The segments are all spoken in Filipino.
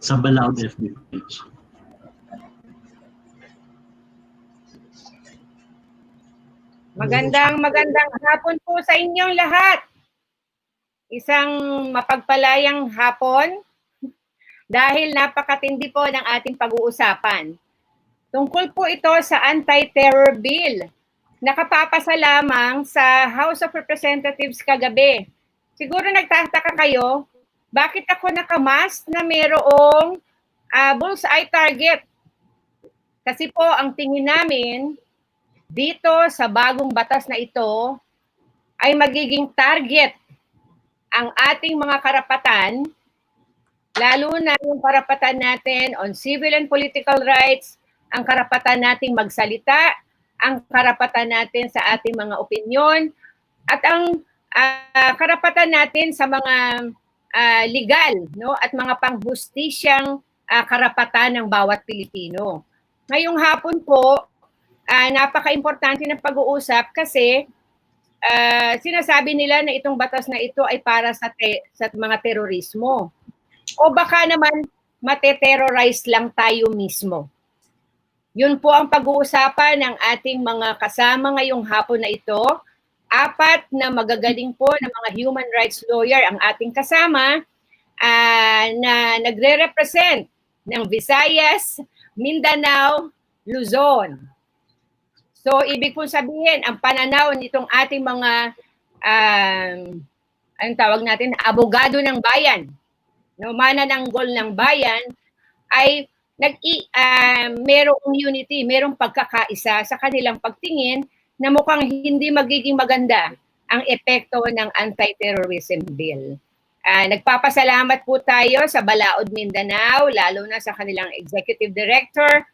sa Balaod FB page. Magandang hapon po sa inyong lahat. Isang mapagpalayang hapon dahil napakatindi po ng ating pag-uusapan. Tungkol po ito sa anti-terror bill. Nakapapasa lamang sa House of Representatives kagabi. Siguro nagtataka kayo, bakit ako nakamas na mayroong bullseye target? Kasi po ang tingin namin dito sa bagong batas na ito ay magiging target ang ating mga karapatan, lalo na yung karapatan natin on civil and political rights, ang karapatan nating magsalita, ang karapatan natin sa ating mga opinyon, at ang karapatan natin sa mga legal, no, at mga panghustisyang karapatan ng bawat Pilipino. Ngayong hapon po, napaka-importante ng pag-uusap kasi sinasabi nila na itong batas na ito ay para sa mga terorismo. O baka naman mate-terrorize lang tayo mismo. Yun po ang pag-uusapan ng ating mga kasama ngayong hapon na ito. 4 na magagaling po na mga human rights lawyer ang ating kasama na nagre-represent ng Visayas, Mindanao, Luzon. So, ibig pong sabihin, ang pananaw nitong ating mga, anong tawag natin, abogado ng bayan, no, manananggol ng bayan, ay merong unity, merong pagkakaisa sa kanilang pagtingin na mukhang hindi magiging maganda ang epekto ng anti-terrorism bill. Nagpapasalamat po tayo sa Balaod Mindanao, lalo na sa kanilang executive director,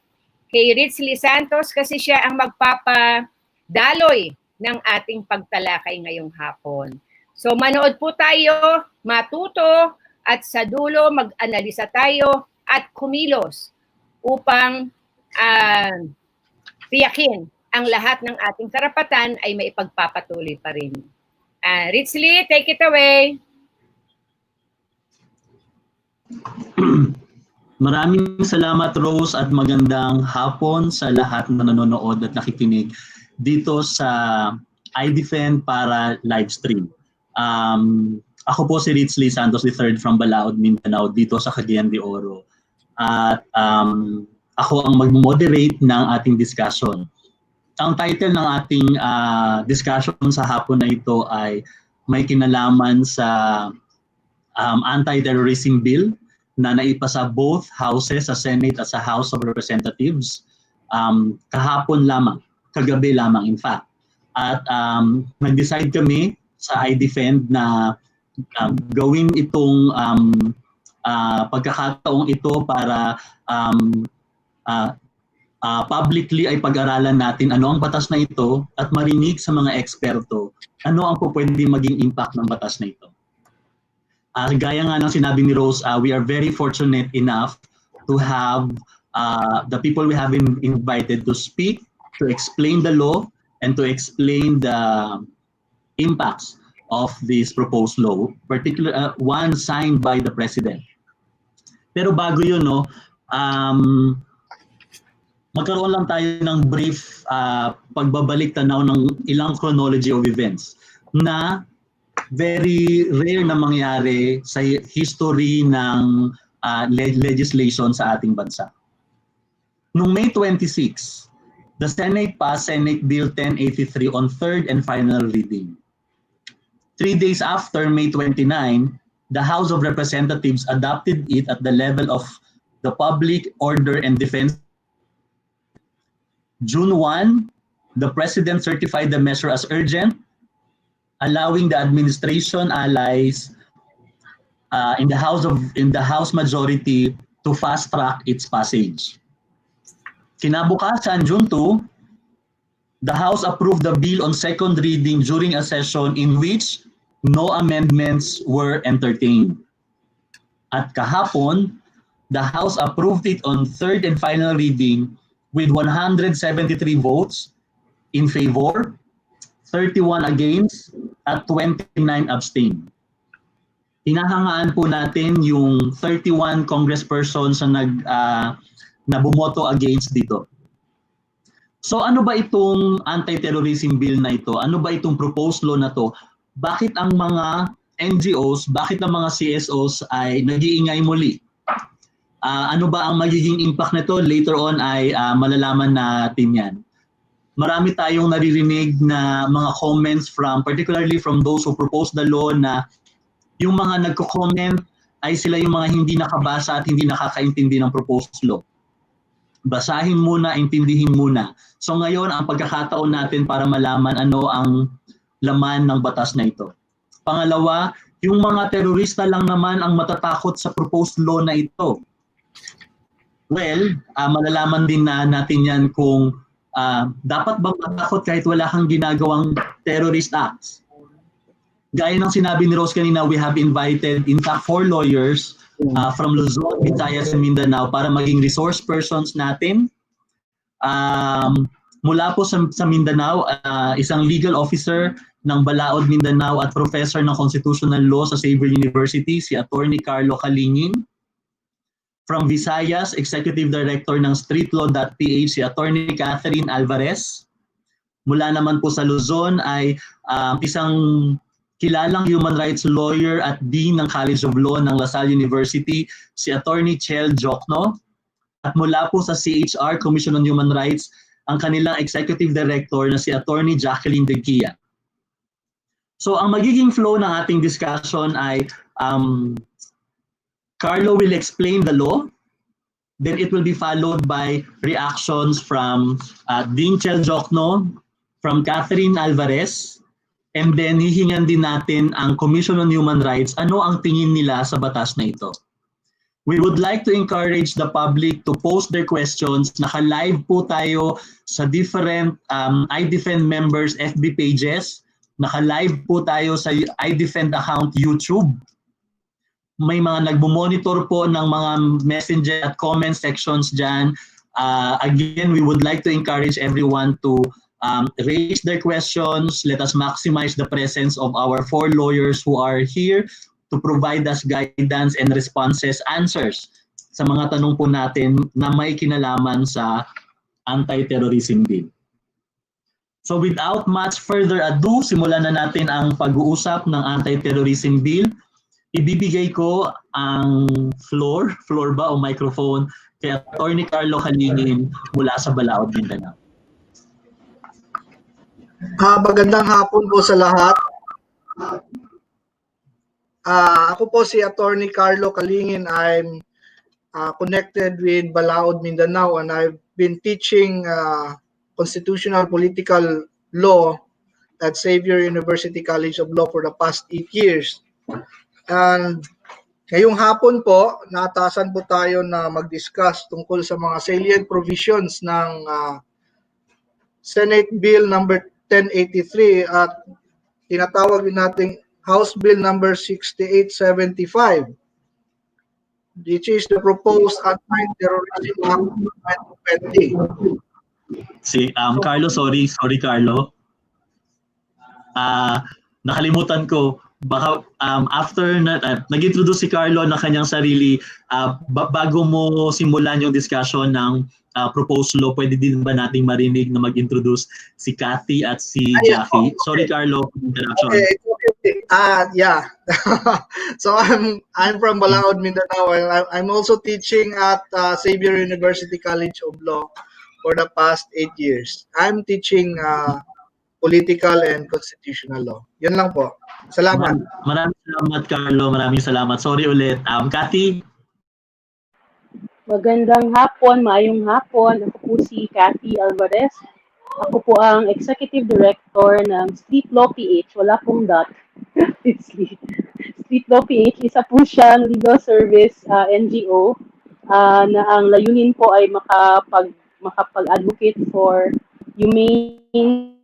kay Ritzley Santos, kasi siya ang magpapadaloy ng ating pagtalakay ngayong hapon. So manood po tayo, matuto, at sa dulo mag-analisa tayo at kumilos upang tiyakin ang lahat ng ating karapatan ay maipagpapatuloy pa rin. Ritzley, take it away. Maraming salamat, Rose, at magandang hapon sa lahat na nanonood at nakikinig dito sa iDefend para live stream. Ako po si Ritzley Santos III from Balaod, Mindanao, dito sa Cagayan de Oro. At ako ang mag-moderate ng ating discussion. Ang title ng ating discussion sa hapon na ito ay may kinalaman sa anti-terrorism bill na naipasa both houses, sa Senate at sa House of Representatives kahapon lamang, kagabi lamang in fact. At nag-decide kami sa iDefend na gawin itong pagkakataong ito para publicly ay pag-aralan natin ano ang batas na ito at marinig sa mga eksperto ano ang pwedeng maging impact ng batas na ito. Gaya nga ng sinabi ni Rose, we are very fortunate enough to have the people we have invited to speak, to explain the law, and to explain the impacts of this proposed law, particularly one signed by the President. Pero bago yun, no, magkaroon lang tayo ng brief pagbabalik tanaw ng ilang chronology of events na very rare na mangyari sa history ng legislation sa ating bansa. Noong May 26, the Senate passed Senate Bill 1083 on third and final reading. 3 days after May 29, the House of Representatives adopted it at the level of the Public Order and Defense. June 1, the President certified the measure as urgent, allowing the administration allies in the House majority to fast track its passage. Kinabukasan, June 2, the House approved the bill on second reading during a session in which no amendments were entertained. At kahapon, the House approved it on third and final reading with 173 votes in favor, 31 against, at 29 abstain. hinahangaan po natin yung 31 congresspersons na bumoto against dito. So ano ba itong anti-terrorism bill na ito? Ano ba itong proposed law na to? Bakit ang mga NGOs, bakit ang mga CSOs ay nag-iingay muli? Ano ba ang magiging impact nito? Later on ay malalaman natin yan. Marami tayong naririnig na mga comments particularly from those who proposed the law na yung mga nagko-comment ay sila yung mga hindi nakabasa at hindi nakakaintindi ng proposed law. Basahin muna, intindihin muna. So ngayon, ang pagkakataon natin para malaman ano ang laman ng batas na ito. Pangalawa, yung mga terorista lang naman ang matatakot sa proposed law na ito. Well, malalaman din natin yan kung dapat bang matakot kahit wala kang ginagawang terrorist acts. Gaya ng sinabi ni Rose kanina, we have invited in fact 4 lawyers from Luzon, Visayas, and Mindanao para maging resource persons natin. Mula po sa Mindanao, isang legal officer ng Balaod, Mindanao at professor ng Constitutional Law sa Xavier University, si Attorney Carlo Calingin. From Visayas, Executive Director ng streetlaw.ph, si Attorney Catherine Alvarez. Mula naman po sa Luzon ay isang kilalang human rights lawyer at Dean ng College of Law ng La Salle University, si Attorney Chel Jokno. At mula po sa CHR, Commission on Human Rights, ang kanilang Executive Director na si Attorney Jacqueline De Gia. So ang magiging flow ng ating discussion ay Carlo will explain the law, then it will be followed by reactions from Dean Chel Jokno, from Catherine Alvarez, and then hihingan din natin ang Commission on Human Rights, ano ang tingin nila sa batas na ito. We would like to encourage the public to post their questions. Naka-live po tayo sa different iDefend members FB pages. Naka-live po tayo sa iDefend account YouTube. May mga nagbo-monitor po ng mga messenger at comment sections dyan. Again, we would like to encourage everyone to raise their questions. Let us maximize the presence of our 4 lawyers who are here to provide us guidance and answers sa mga tanong po natin na may kinalaman sa anti-terrorism bill. So without much further ado, simulan na natin ang pag-uusap ng anti-terrorism bill. Ibibigay ko ang floor ba o microphone kay Attorney Carlo Calingin mula sa Balaod, Mindanao. Magandang hapon po sa lahat. Ako po si Attorney Carlo Calingin. I'm connected with Balaod, Mindanao, and I've been teaching constitutional political law at Xavier University College of Law for the past 8 years. And ngayong hapon po, naatasan po tayo na mag-discuss tungkol sa mga salient provisions ng Senate Bill number 1083 at tinatawag din nating House Bill number 6875, which is the proposed Anti-Terrorism Act of 2020. Carlo, sorry Carlo. Nakalimutan ko. Baka after nag-introduce si Carlo na kanyang sarili, bago mo simulan yung discussion ng proposed law, pwede din ba nating marinig na mag-introduce si Cathy at si Jackie? Okay. Sorry Carlo, interruption. Okay. Yeah. So I'm from Balaod, Mindanao, and I'm also teaching at Xavier University College of Law for the past 8 years. I'm teaching political and constitutional law. Yun lang po. Salamat. Maraming salamat, Carlo. Maraming salamat. Sorry ulit. Cathy? Magandang hapon, maayong hapon. Ako po si Cathy Alvarez. Ako po ang Executive Director ng streetlaw.ph. Wala pong dot. streetlaw.ph, isa po siyang legal service NGO na ang layunin po ay makapag-advocate for humane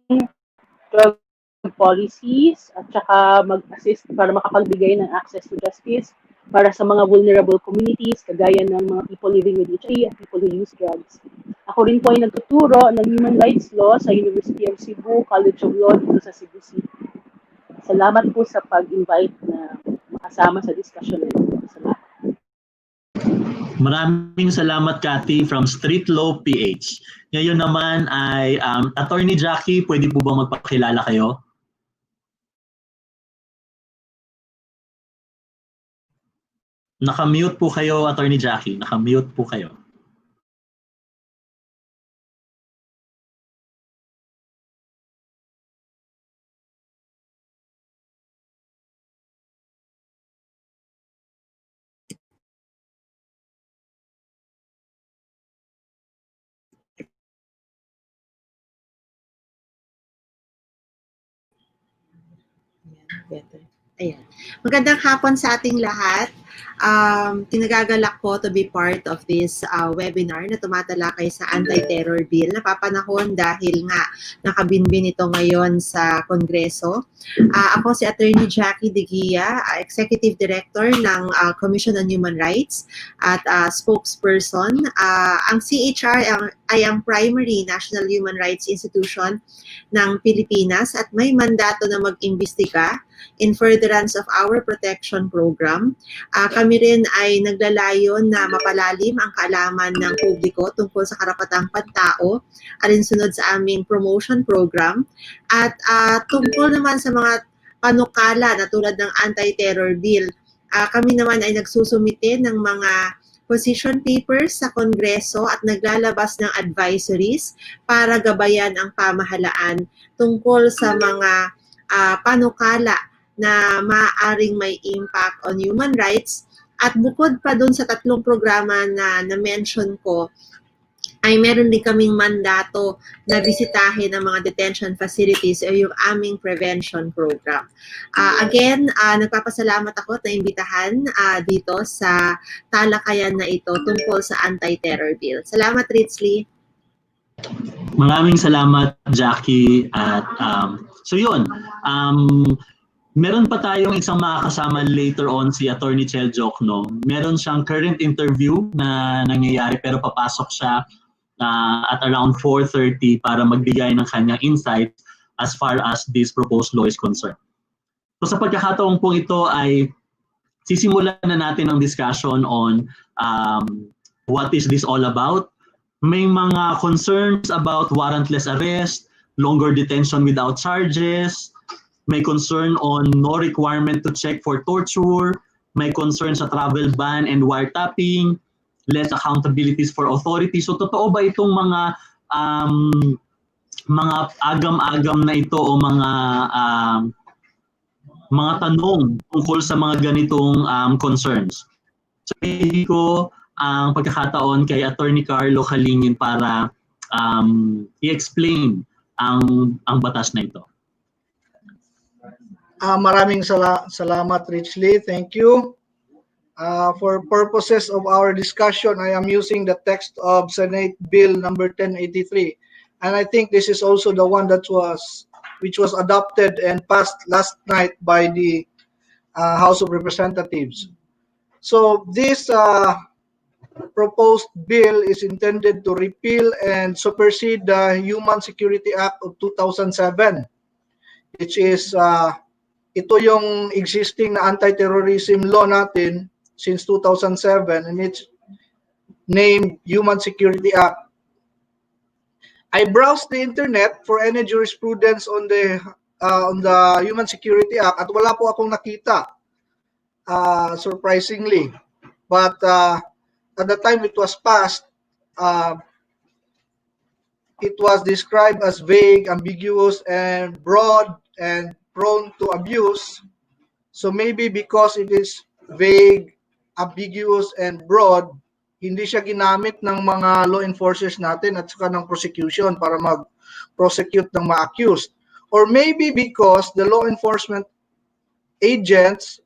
drug policies at saka mag-assist para makapagbigay ng access to justice para sa mga vulnerable communities kagaya ng mga people living with HIV at people who use drugs. Ako rin po ay nagtuturo ng human rights law sa University of Cebu College of Law dito sa Cebu City. Salamat po sa pag-invite na makasama sa discussion na ito. Salamat. Maraming salamat, Cathy, from Street Law PH. Ngayon naman ay Attorney Jackie, pwede po bang magpakilala kayo? Naka-mute po kayo, Attorney Jackie. Naka-mute po kayo. Better. Ayan. Magandang hapon sa ating lahat. Tinagagalak ko to be part of this webinar na tumatalakay sa anti-terror bill. Napapanahon dahil nga nakabinbin ito ngayon sa Kongreso. Ako si Attorney Jackie De Guia, Executive Director ng Commission on Human Rights at spokesperson. Ang CHR ay ang primary national human rights institution ng Pilipinas at may mandato na mag-imbestiga in furtherance of our protection program. Kami rin ay naglalayon na mapalalim ang kaalaman ng publiko tungkol sa karapatang pantao alinsunod sa aming promotion program at tungkol naman sa mga panukala na tulad ng anti-terror bill. Kami naman ay nagsusumite ng mga position papers sa Kongreso at naglalabas ng advisories para gabayan ang pamahalaan tungkol sa mga panukala na maaaring may impact on human rights. At bukod pa dun sa 3 programa na na-mention ko, ay meron din kaming mandato na bisitahin ang mga detention facilities o yung aming prevention program. Again, nagpapasalamat ako at naimbitahan dito sa talakayan na ito tungkol sa anti-terror bill. Salamat, Ritzley. Maraming salamat, Jackie. At so yun, meron pa tayong isang makakasama later on, si Attorney Chel Jokno. Meron siyang current interview na nangyayari pero papasok siya at around 4:30 para magbigay ng kanyang insights as far as this proposed law is concerned. So sa pagkakataon pong ito ay sisimulan na natin ang discussion on what is this all about. May mga concerns about warrantless arrest, longer detention without charges, may concern on no requirement to check for torture, may concern sa travel ban and wiretapping, less accountabilities for authorities. So totoo ba itong mga agam-agam na ito o mga tanong tungkol sa mga ganitong concerns? So hindi ko ang pagkakataon kay Attorney Carlo Kalingin para i-explain ang batas na ito. Maraming salamat, Richly. Thank you. For purposes of our discussion, I am using the text of Senate Bill number 1083. And I think this is also the one which was adopted and passed last night by the House of Representatives. So this proposed bill is intended to repeal and supersede the Human Security Act of 2007, which is ito yung existing na anti-terrorism law natin since 2007, and it's named Human Security Act. I browsed the internet for any jurisprudence on the Human Security Act at wala po akong nakita, surprisingly. But at the time it was passed, it was described as vague, ambiguous, and broad and prone to abuse. So maybe because it is vague, ambiguous, and broad, hindi siya ginamit ng mga law enforcers natin at saka ng prosecution para mag-prosecute ng ma-accused. Or maybe because the law enforcement agents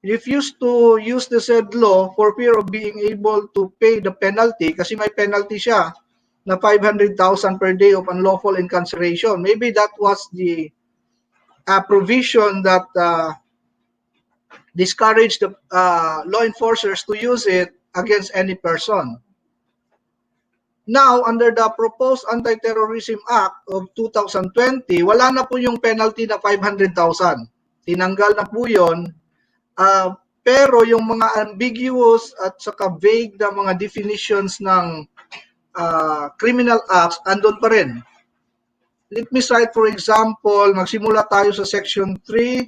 refused to use the said law for fear of being able to pay the penalty, kasi may penalty siya na 500,000 per day of unlawful incarceration. Maybe that was the provision that discouraged the law enforcers to use it against any person. Now, under the proposed Anti-Terrorism Act of 2020, wala na po yung penalty na 500,000. Tinanggal na po yun. Pero yung mga ambiguous at saka vague na mga definitions ng criminal acts, andun pa rin. Let me cite for example, magsimula tayo sa section 3,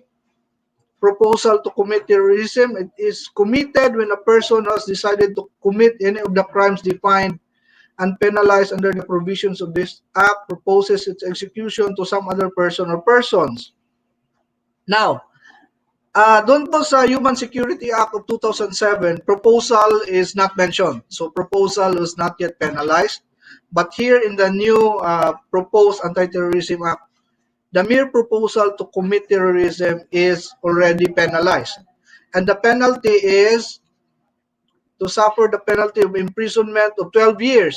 proposal to commit terrorism. It is committed when a person has decided to commit any of the crimes defined and penalized under the provisions of this act, proposes its execution to some other person or persons. Now, doon po sa Human Security Act of 2007, proposal is not mentioned. So proposal was not yet penalized. But here in the new proposed Anti-Terrorism Act, the mere proposal to commit terrorism is already penalized. And the penalty is to suffer the penalty of imprisonment of 12 years.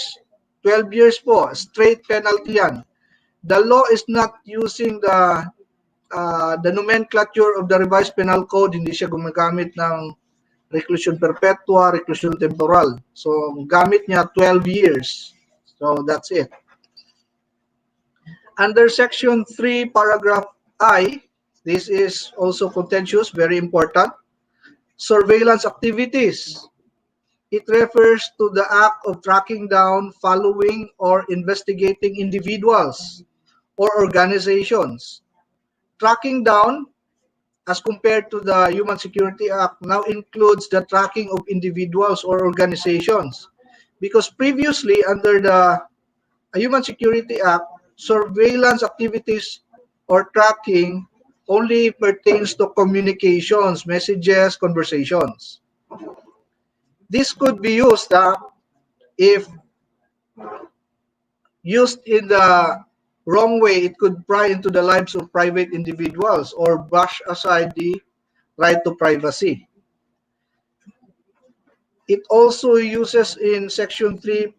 12 years po, straight penalty yan. The law is not using the nomenclature of the revised penal code, hindi siya gumagamit ng reclusion perpetua, reclusion temporal. So, gamit niya 12 years. So, that's it. Under Section 3, Paragraph I, this is also contentious, very important. Surveillance activities. It refers to the act of tracking down, following, or investigating individuals or organizations. Tracking down, as compared to the Human Security Act, now includes the tracking of individuals or organizations. Because previously, under the Human Security Act, surveillance activities or tracking only pertains to communications, messages, conversations. This could be used if used in the wrong way, it could pry into the lives of private individuals or brush aside the right to privacy. It also uses in Section 3,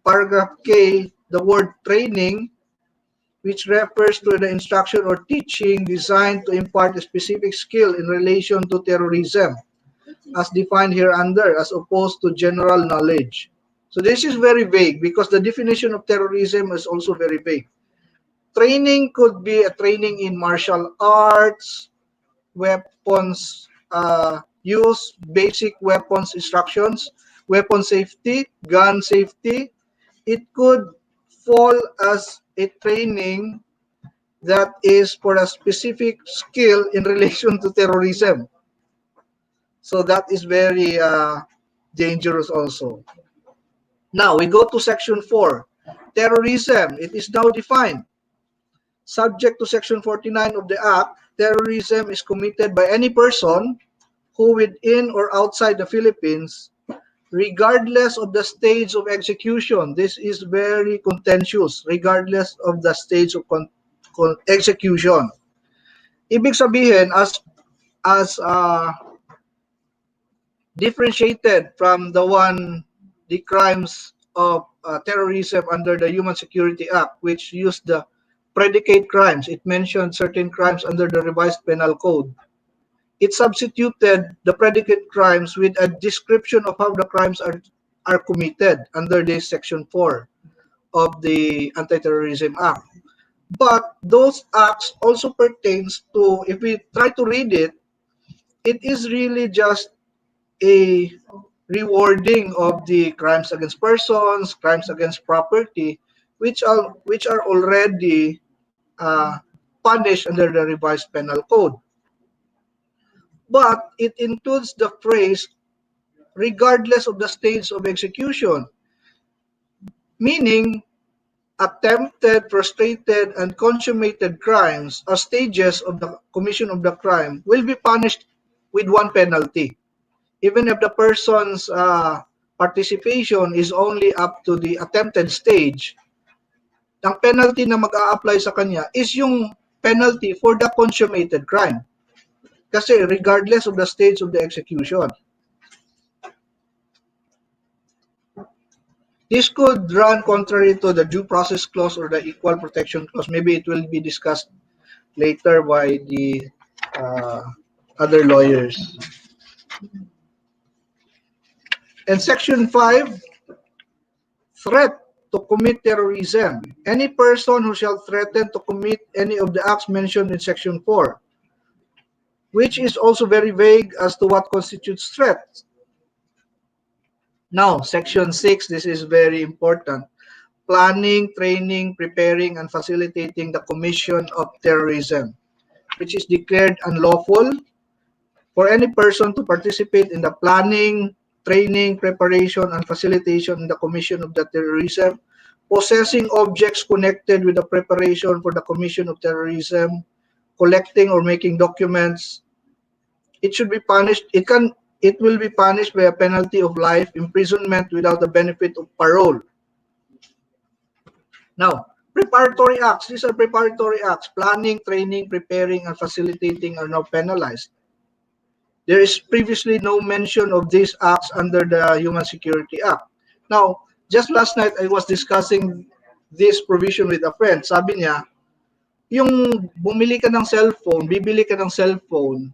Paragraph K, the word training, which refers to the instruction or teaching designed to impart a specific skill in relation to terrorism, as defined here under, as opposed to general knowledge. So this is very vague because the definition of terrorism is also very vague. Training could be a training in martial arts, weapons use, basic weapons instructions, weapon safety, gun safety. It could fall as a training that is for a specific skill in relation to terrorism. So that is very dangerous also. Now we go to Section 4. Terrorism, it is now defined. Subject to Section 49 of the Act, terrorism is committed by any person who within or outside the Philippines, regardless of the stage of execution. This is very contentious, regardless of the stage of execution. Ibig sabihin, as differentiated from the crimes of terrorism under the Human Security Act, which used the predicate crimes. It mentioned certain crimes under the revised penal code. It substituted the predicate crimes with a description of how the crimes are committed under this Section 4 of the Anti-Terrorism Act. But those acts also pertains to, if we try to read it, it is really just a rewarding of the crimes against persons, crimes against property, which are already punished under the revised penal code. But it includes the phrase regardless of the stage of execution, meaning attempted, frustrated, and consummated crimes as stages of the commission of the crime will be punished with one penalty, even if the person's participation is only up to the attempted stage. Ang penalty na mag-a-apply sa kanya is yung penalty for the consummated crime. Kasi regardless of the stage of the execution. This could run contrary to the due process clause or the equal protection clause. Maybe it will be discussed later by the other lawyers. And Section 5, threat to commit terrorism. Any person who shall threaten to commit any of the acts mentioned in Section 4 which is also very vague as to what constitutes threats. Now, Section 6, this is very important. Planning, training, preparing, and facilitating the commission of terrorism, which is declared unlawful for any person to participate in the planning, training, preparation, and facilitation in the commission of the terrorism, possessing objects connected with the preparation for the commission of terrorism, collecting or making documents. It should be punished. It will be punished by a penalty of life imprisonment without the benefit of parole. Now, preparatory acts. These are preparatory acts. Planning, training, preparing, and facilitating are now penalized. There is previously no mention of these acts under the Human Security Act. Now, just last night, I was discussing this provision with a friend. Sabi niya, yung bumili ka ng cellphone, bibili ka ng cellphone,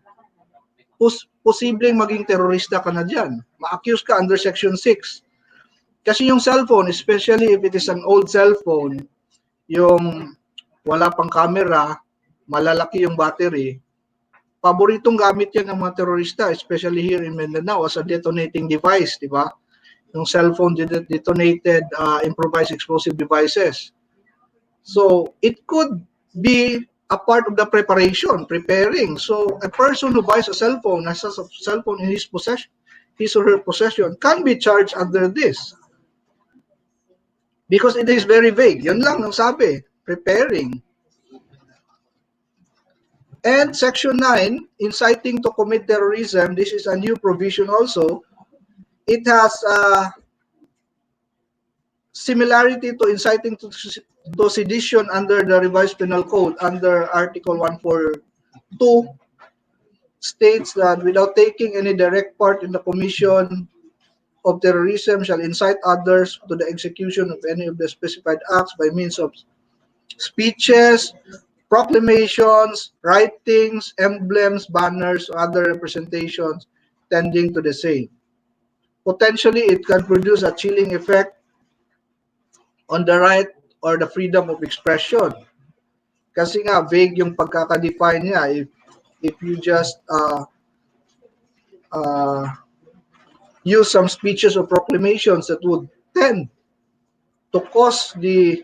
posibleng maging terorista ka na dyan. Ma-accuse ka under Section 6. Kasi yung cellphone, especially if it is an old cellphone, yung wala pang camera, malalaki yung battery, paboritong gamit yan ng mga terorista, especially here in Mindanao as a detonating device, di ba? Yung cellphone detonated improvised explosive devices. So, it could be a part of the preparing. So, a person who buys a cell phone, has a cell phone in his possession, his or her possession, can be charged under this. Because it is very vague. Yun lang ang sabi, preparing. And Section 9, inciting to commit terrorism, this is a new provision also. It has similarity to inciting to sedition under the revised penal code under Article 142, states that without taking any direct part in the commission of terrorism shall incite others to the execution of any of the specified acts by means of speeches, proclamations, writings, emblems, banners, or other representations tending to the same. Potentially, it can produce a chilling effect on the right or the freedom of expression. Kasi nga, vague yung pagkakadefine niya. If you just use some speeches or proclamations that would tend to cause the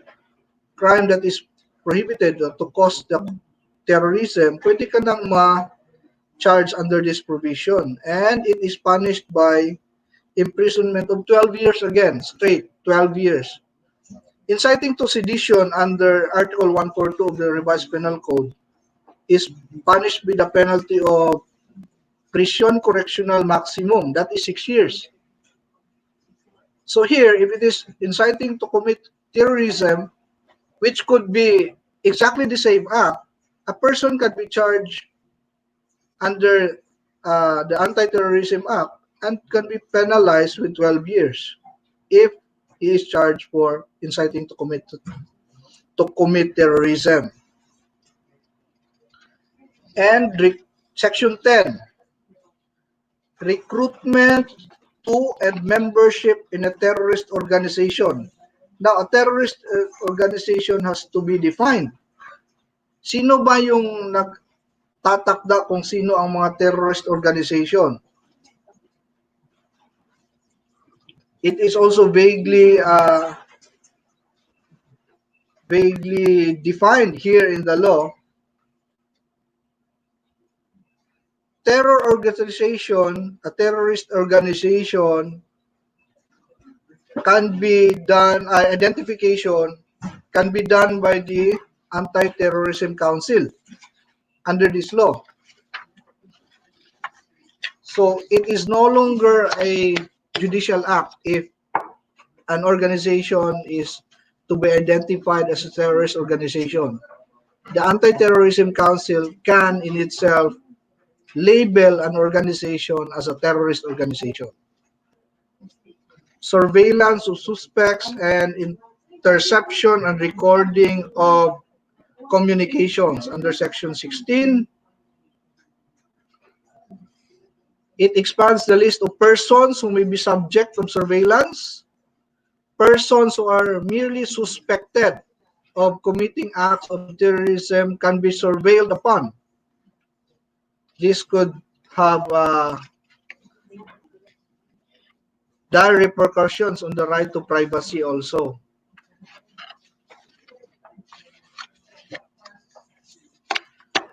crime that is prohibited, to cause the terrorism, pwede ka nang ma-charge under this provision. And it is punished by imprisonment of 12 years again, straight, 12 years. Inciting to sedition under Article 142 of the Revised Penal Code is punished with the penalty of prison correctional maximum, that is 6 years. So here, if it is inciting to commit terrorism, which could be exactly the same act, a person can be charged under the Anti-Terrorism Act and can be penalized with 12 years if he is charged for inciting to commit terrorism. And Section 10, recruitment to and membership in a terrorist organization. Now, a terrorist organization has to be defined. Sino ba yung nagtatakda kung sino ang mga terrorist organization? It is also vaguely defined here in the law. Terror organization, a terrorist organization can be done, identification can be done by the Anti-Terrorism Council under this law. So it is no longer a judicial act if an organization is to be identified as a terrorist organization. The Anti-Terrorism Council can in itself label an organization as a terrorist organization. Surveillance of suspects and interception and recording of communications under Section 16. It expands the list of persons who may be subject of surveillance. Persons who are merely suspected of committing acts of terrorism can be surveilled upon. this could have dire repercussions on the right to privacy also.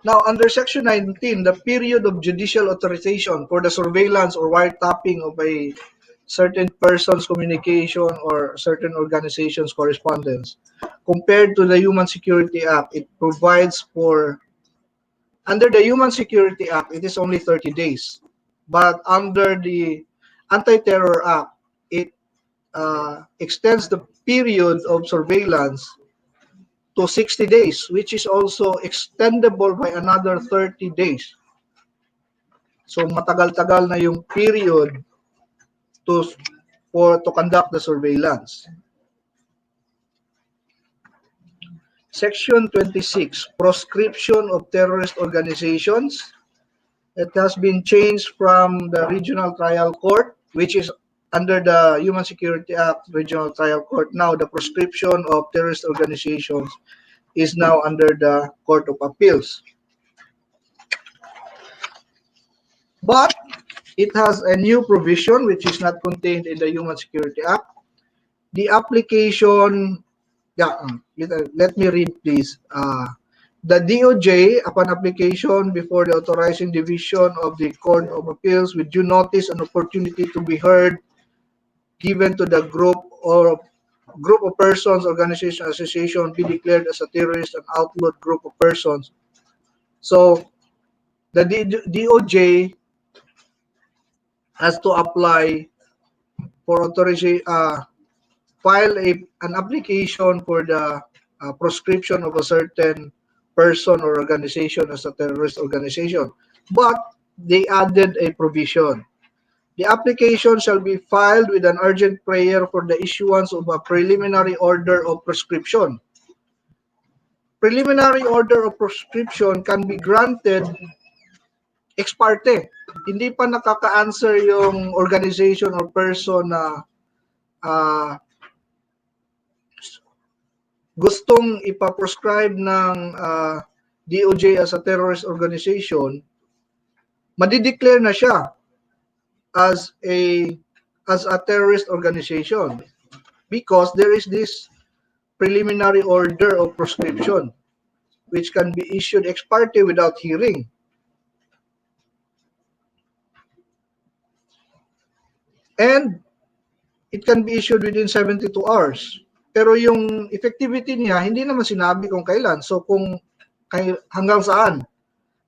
Now, under Section 19, the period of judicial authorization for the surveillance or wiretapping of a certain person's communication or certain organization's correspondence, compared to the Human Security Act, it provides for, under the Human Security Act, it is only 30 days. But under the Anti-Terror Act, it extends the period of surveillance to 60 days, which is also extendable by another 30 days. So matagal-tagal na yung period to conduct the surveillance. Section 26, proscription of terrorist organizations. It has been changed from the Regional Trial Court, which is under the Human Security Act Regional Trial Court. Now, the proscription of terrorist organizations is now under the Court of Appeals. But it has a new provision which is not contained in the Human Security Act. The application, let me read please. The DOJ, upon application before the authorizing division of the Court of Appeals with due notice and opportunity to be heard, given to the group of persons, organization, association be declared as a terrorist and outlawed group of persons. So the DOJ has to apply for authorization, file an application for the proscription of a certain person or organization as a terrorist organization. But they added a provision. The application shall be filed with an urgent prayer for the issuance of a preliminary order of proscription. Preliminary order of proscription can be granted ex parte. Hindi pa nakaka-answer yung organization or person na gustong ipaprescribe ng DOJ as a terrorist organization, madideclare na siya as a terrorist organization because there is this preliminary order of proscription which can be issued ex parte without hearing. And it can be issued within 72 hours. Pero yung effectivity niya, hindi naman sinabi kung kailan. So kung hanggang saan,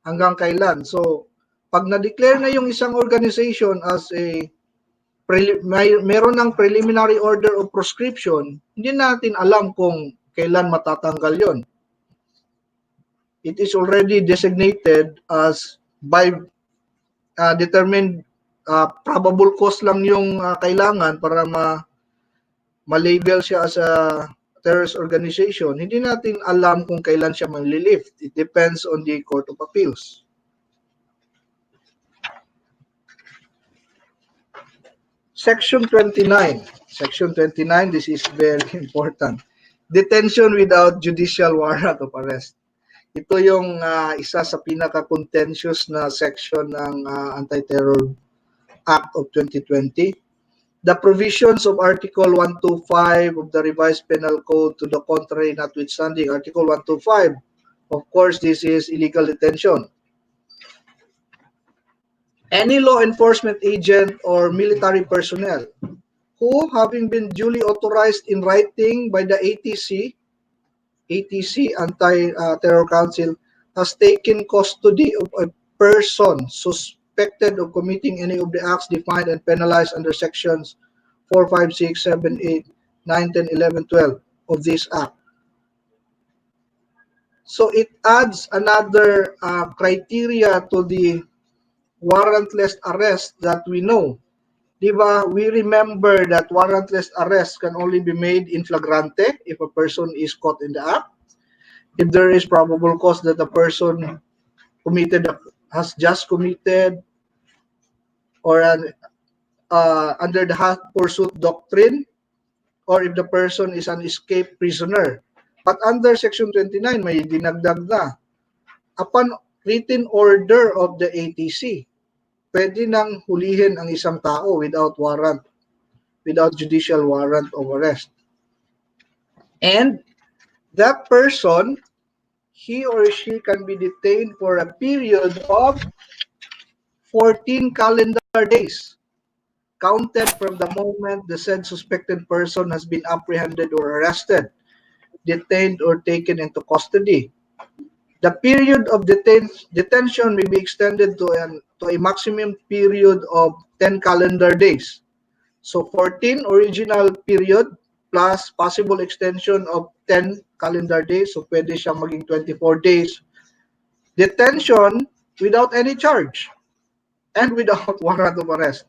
hanggang kailan. So pag na-declare na yung isang organization as meron ng preliminary order of proscription, hindi natin alam kung kailan matatanggal yon. It is already designated as by determined probable cause lang yung kailangan para ma-label siya as a terrorist organization. Hindi natin alam kung kailan siya manlilift. It depends on the Court of Appeals. Section 29. Section 29, this is very important. Detention without judicial warrant of arrest. Ito yung isa sa pinaka-contentious na section ng Anti-Terror Act of 2020. The provisions of Article 125 of the Revised Penal Code to the contrary notwithstanding, Article 125, of course, this is illegal detention. Any law enforcement agent or military personnel who, having been duly authorized in writing by the ATC, Anti-Terror Council, has taken custody of a person suspected of committing any of the acts defined and penalized under sections 4, 5, 6, 7, 8, 9, 10, 11, 12 of this act. So it adds another criteria to the warrantless arrest that we know. Diba, we remember that warrantless arrest can only be made in flagrante if a person is caught in the act. If there is probable cause that the person has just committed, or under the hot pursuit doctrine, or if the person is an escaped prisoner. But under Section 29, may dinagdag na. Upon written order of the ATC. Pwede nang hulihin ang isang tao without warrant, without judicial warrant of arrest. And that person, he or she can be detained for a period of 14 calendar days, counted from the moment the said suspected person has been apprehended or arrested, detained, or taken into custody. The period of detention may be extended to a maximum period of 10 calendar days. So 14 original period plus possible extension of 10 calendar days. So pwede siyang maging 24 days. Detention without any charge and without warrant of arrest.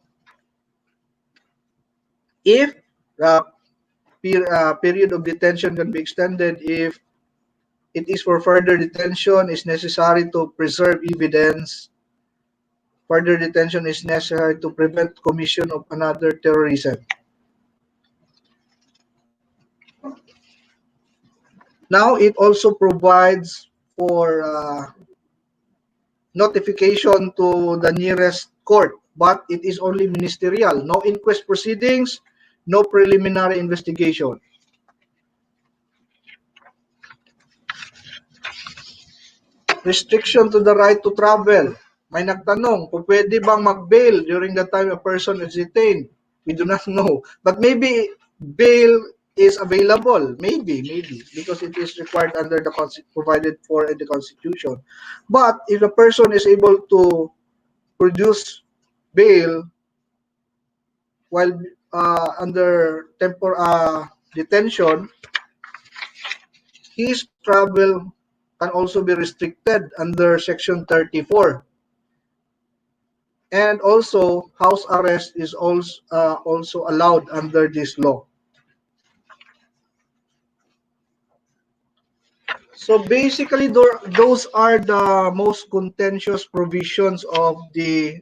If the period of detention can be extended if it is for further detention is necessary to preserve evidence. Further detention is necessary to prevent commission of another terrorism. Now, it also provides for notification to the nearest court, but it is only ministerial. No inquest proceedings, no preliminary investigation. Restriction to the right to travel. May nagtanong, kung pwede bang mag-bail during the time a person is detained? We do not know. But maybe bail is available. Maybe, because it is required under the provided for in the Constitution. But if a person is able to produce bail while under detention, his travel can also be restricted under Section 34. And also, house arrest is also allowed under this law. So basically, those are the most contentious provisions of the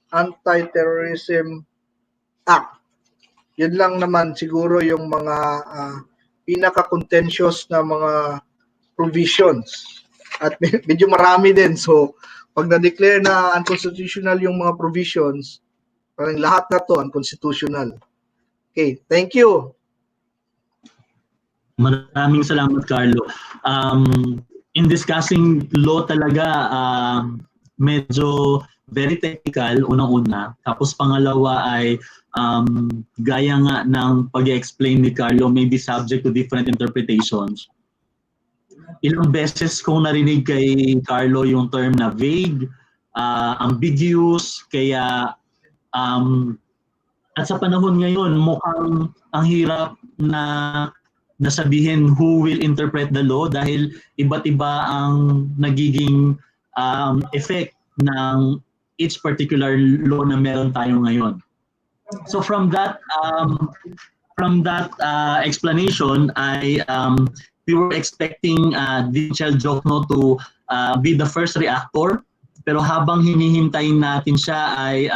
Anti-Terrorism Act. Yun lang naman siguro yung mga pinaka-contentious na mga provisions. At medyo marami din. So, pag na-declare na unconstitutional yung mga provisions, parang lahat na to unconstitutional. Okay, thank you. Maraming salamat, Carlo. In discussing law talaga, medyo very technical, unang-una. Tapos pangalawa ay gaya nga ng pag-explain ni Carlo, may be subject to different interpretations. Ilang beses kong narinig kay Carlo yung term na vague, ambiguous, kaya at sa panahon ngayon, mukhang ang hirap na nasabihin who will interpret the law dahil iba't iba ang nagiging effect ng each particular law na meron tayo ngayon. So from that explanation, we were expecting Dichel Jokno to be the first reactor, pero habang hinihintayin natin siya ay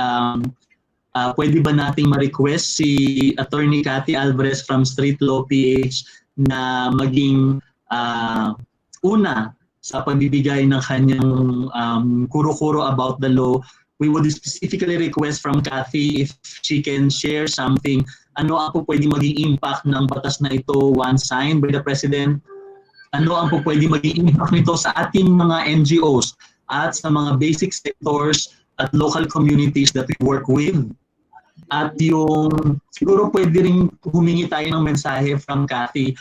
pwede ba nating ma-request si Attorney Cathy Alvarez from Street Law PH na maging una sa pagbibigay ng kanyang kuro-kuro about the law. We would specifically request from Cathy if she can share something. Ano ang po pwede maging impact ng batas na ito once signed by the President? Ano ang po pwede maging impact nito sa ating mga NGOs at sa mga basic sectors at local communities that we work with? At yung siguro pwede rin humingi tayo ng mensahe from Cathy.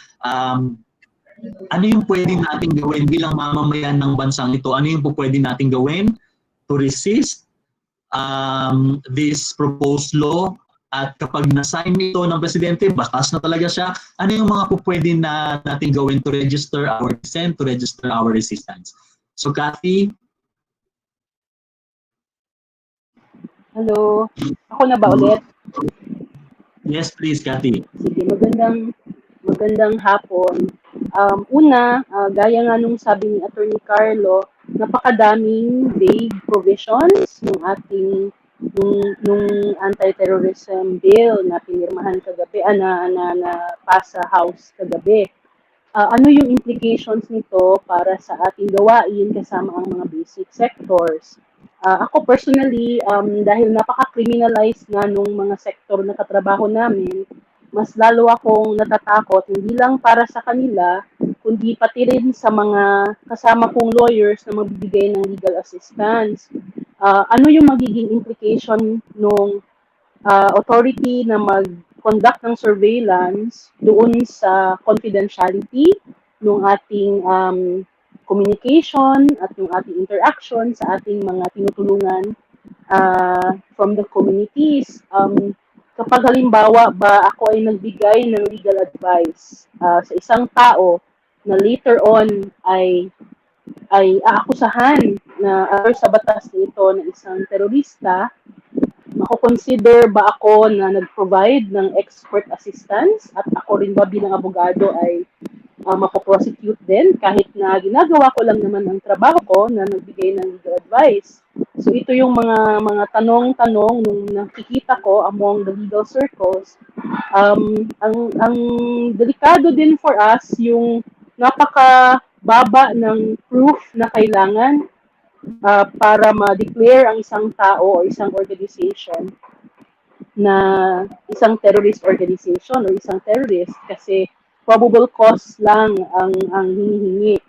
Ano yung pwede nating gawin bilang mamamayan ng bansang ito? Ano yung po pwede nating gawin to resist this proposed law? At kapag na-sign ito ng Presidente, bakas na talaga siya, ano yung mga po pwede na nating gawin to register our dissent, to register our resistance? So Cathy? Hello. Ako na ba ulit? Yes, please, Cathy. Sige, magandang hapon. Una, gaya nga nung sabi ni Attorney Carlo, napakadaming vague provisions ng ating nung anti-terrorism bill na pinirmahan kagabi, na pass sa House kagabi. ano yung implications nito para sa ating gawain kasama ang mga basic sectors. Ako personally, dahil napaka-criminalized na nung mga sektor na katrabaho namin, mas lalo akong natatakot, hindi lang para sa kanila, kundi pati rin sa mga kasama kong lawyers na magbibigay ng legal assistance. Ano yung magiging implication nung authority na mag-conduct ng surveillance doon sa confidentiality ng ating communication at yung ating interaction sa ating mga tinutulungan from the communities. Kapag halimbawa ba ako ay nagbigay ng legal advice sa isang tao na later on ay aakusahan na sa batas nito na isang terorista, mako-consider ba ako na nag-provide ng expert assistance at ako rin ba bilang abogado ay mapoprosecute din kahit na ginagawa ko lang naman ang trabaho ko na nagbigay ng legal advice. So ito yung mga tanong-tanong nung nakikita ko among the legal circles. Ang delikado din for us yung napakababa ng proof na kailangan para ma-declare ang isang tao o isang organization na isang terrorist organization o isang terrorist kasi probable cause lang ang hinihingi.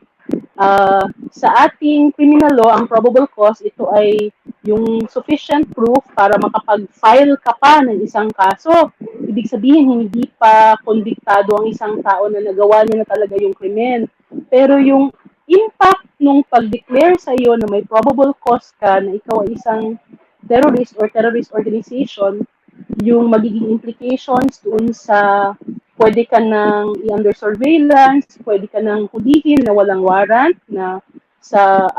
Sa ating criminal law, ang probable cause, ito ay yung sufficient proof para makapag-file ka pa ng isang kaso. Ibig sabihin, hindi pa konbiktado ang isang tao na nagawa niya na talaga yung krimen. Pero yung impact nung pag-declare sa iyo na may probable cause ka na ikaw ay isang terrorist or terrorist organization, yung magiging implications doon sa pwede ka nang i-under surveillance, pwede ka nang hulihin na walang warrant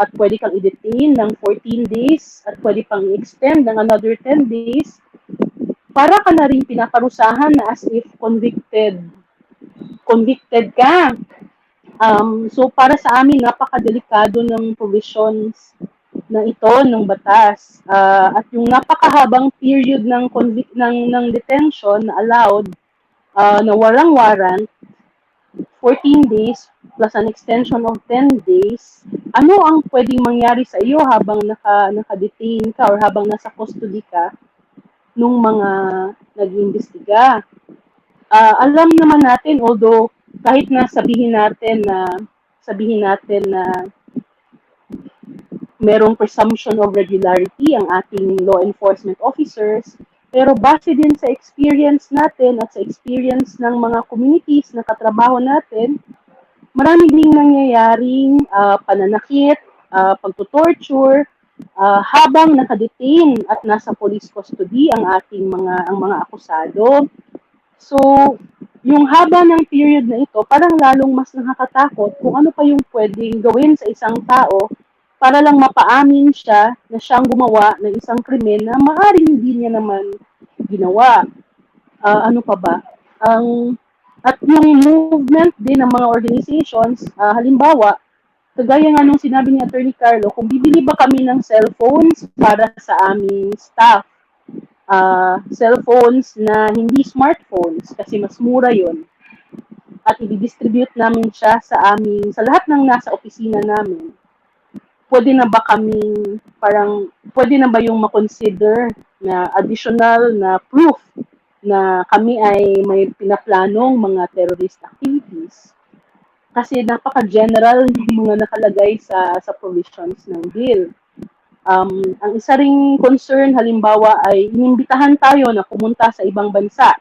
at pwede kang i-detain ng 14 days at pwede pang i-extend ng another 10 days. Para ka na rin pinaparusahan na as if convicted ka. So para sa amin, napakadelikado ng provisions na ito ng batas at yung napakahabang period ng detention na allowed na walang warrant, 14 days plus an extension of 10 days, ano ang pwedeng mangyari sa iyo habang naka-detain ka or habang nasa custody ka nung mga nag-iimbestiga? Alam naman natin, although kahit na sabihin natin na merong presumption of regularity ang ating law enforcement officers, pero base din sa experience natin at sa experience ng mga communities na katrabaho natin, marami ding nangyayaring pananakit, pagtutorture, habang nakadetain at nasa police custody ang mga akusado. So, yung haba ng period na ito, parang lalong mas nakakatakot kung ano pa yung pwedeng gawin sa isang tao para lang mapaamin siya na siyang gumawa ng isang krimen na maaaring hindi niya naman ginawa. Ano pa ba? At yung movement din ng mga organizations, halimbawa, kagaya nga nung sinabi ni Attorney Carlo, kung bibili ba kami ng cellphones para sa aming staff, cellphones na hindi smartphones kasi mas mura yon at i-distribute namin siya sa lahat ng nasa opisina namin, pwede na ba pwede na ba yung makonsider na additional na proof na kami ay may pinaplanong mga terrorist activities? Kasi napaka-general yung mga nakalagay sa provisions ng bill. Ang isa ring concern halimbawa ay inimbitahan tayo na pumunta sa ibang bansa.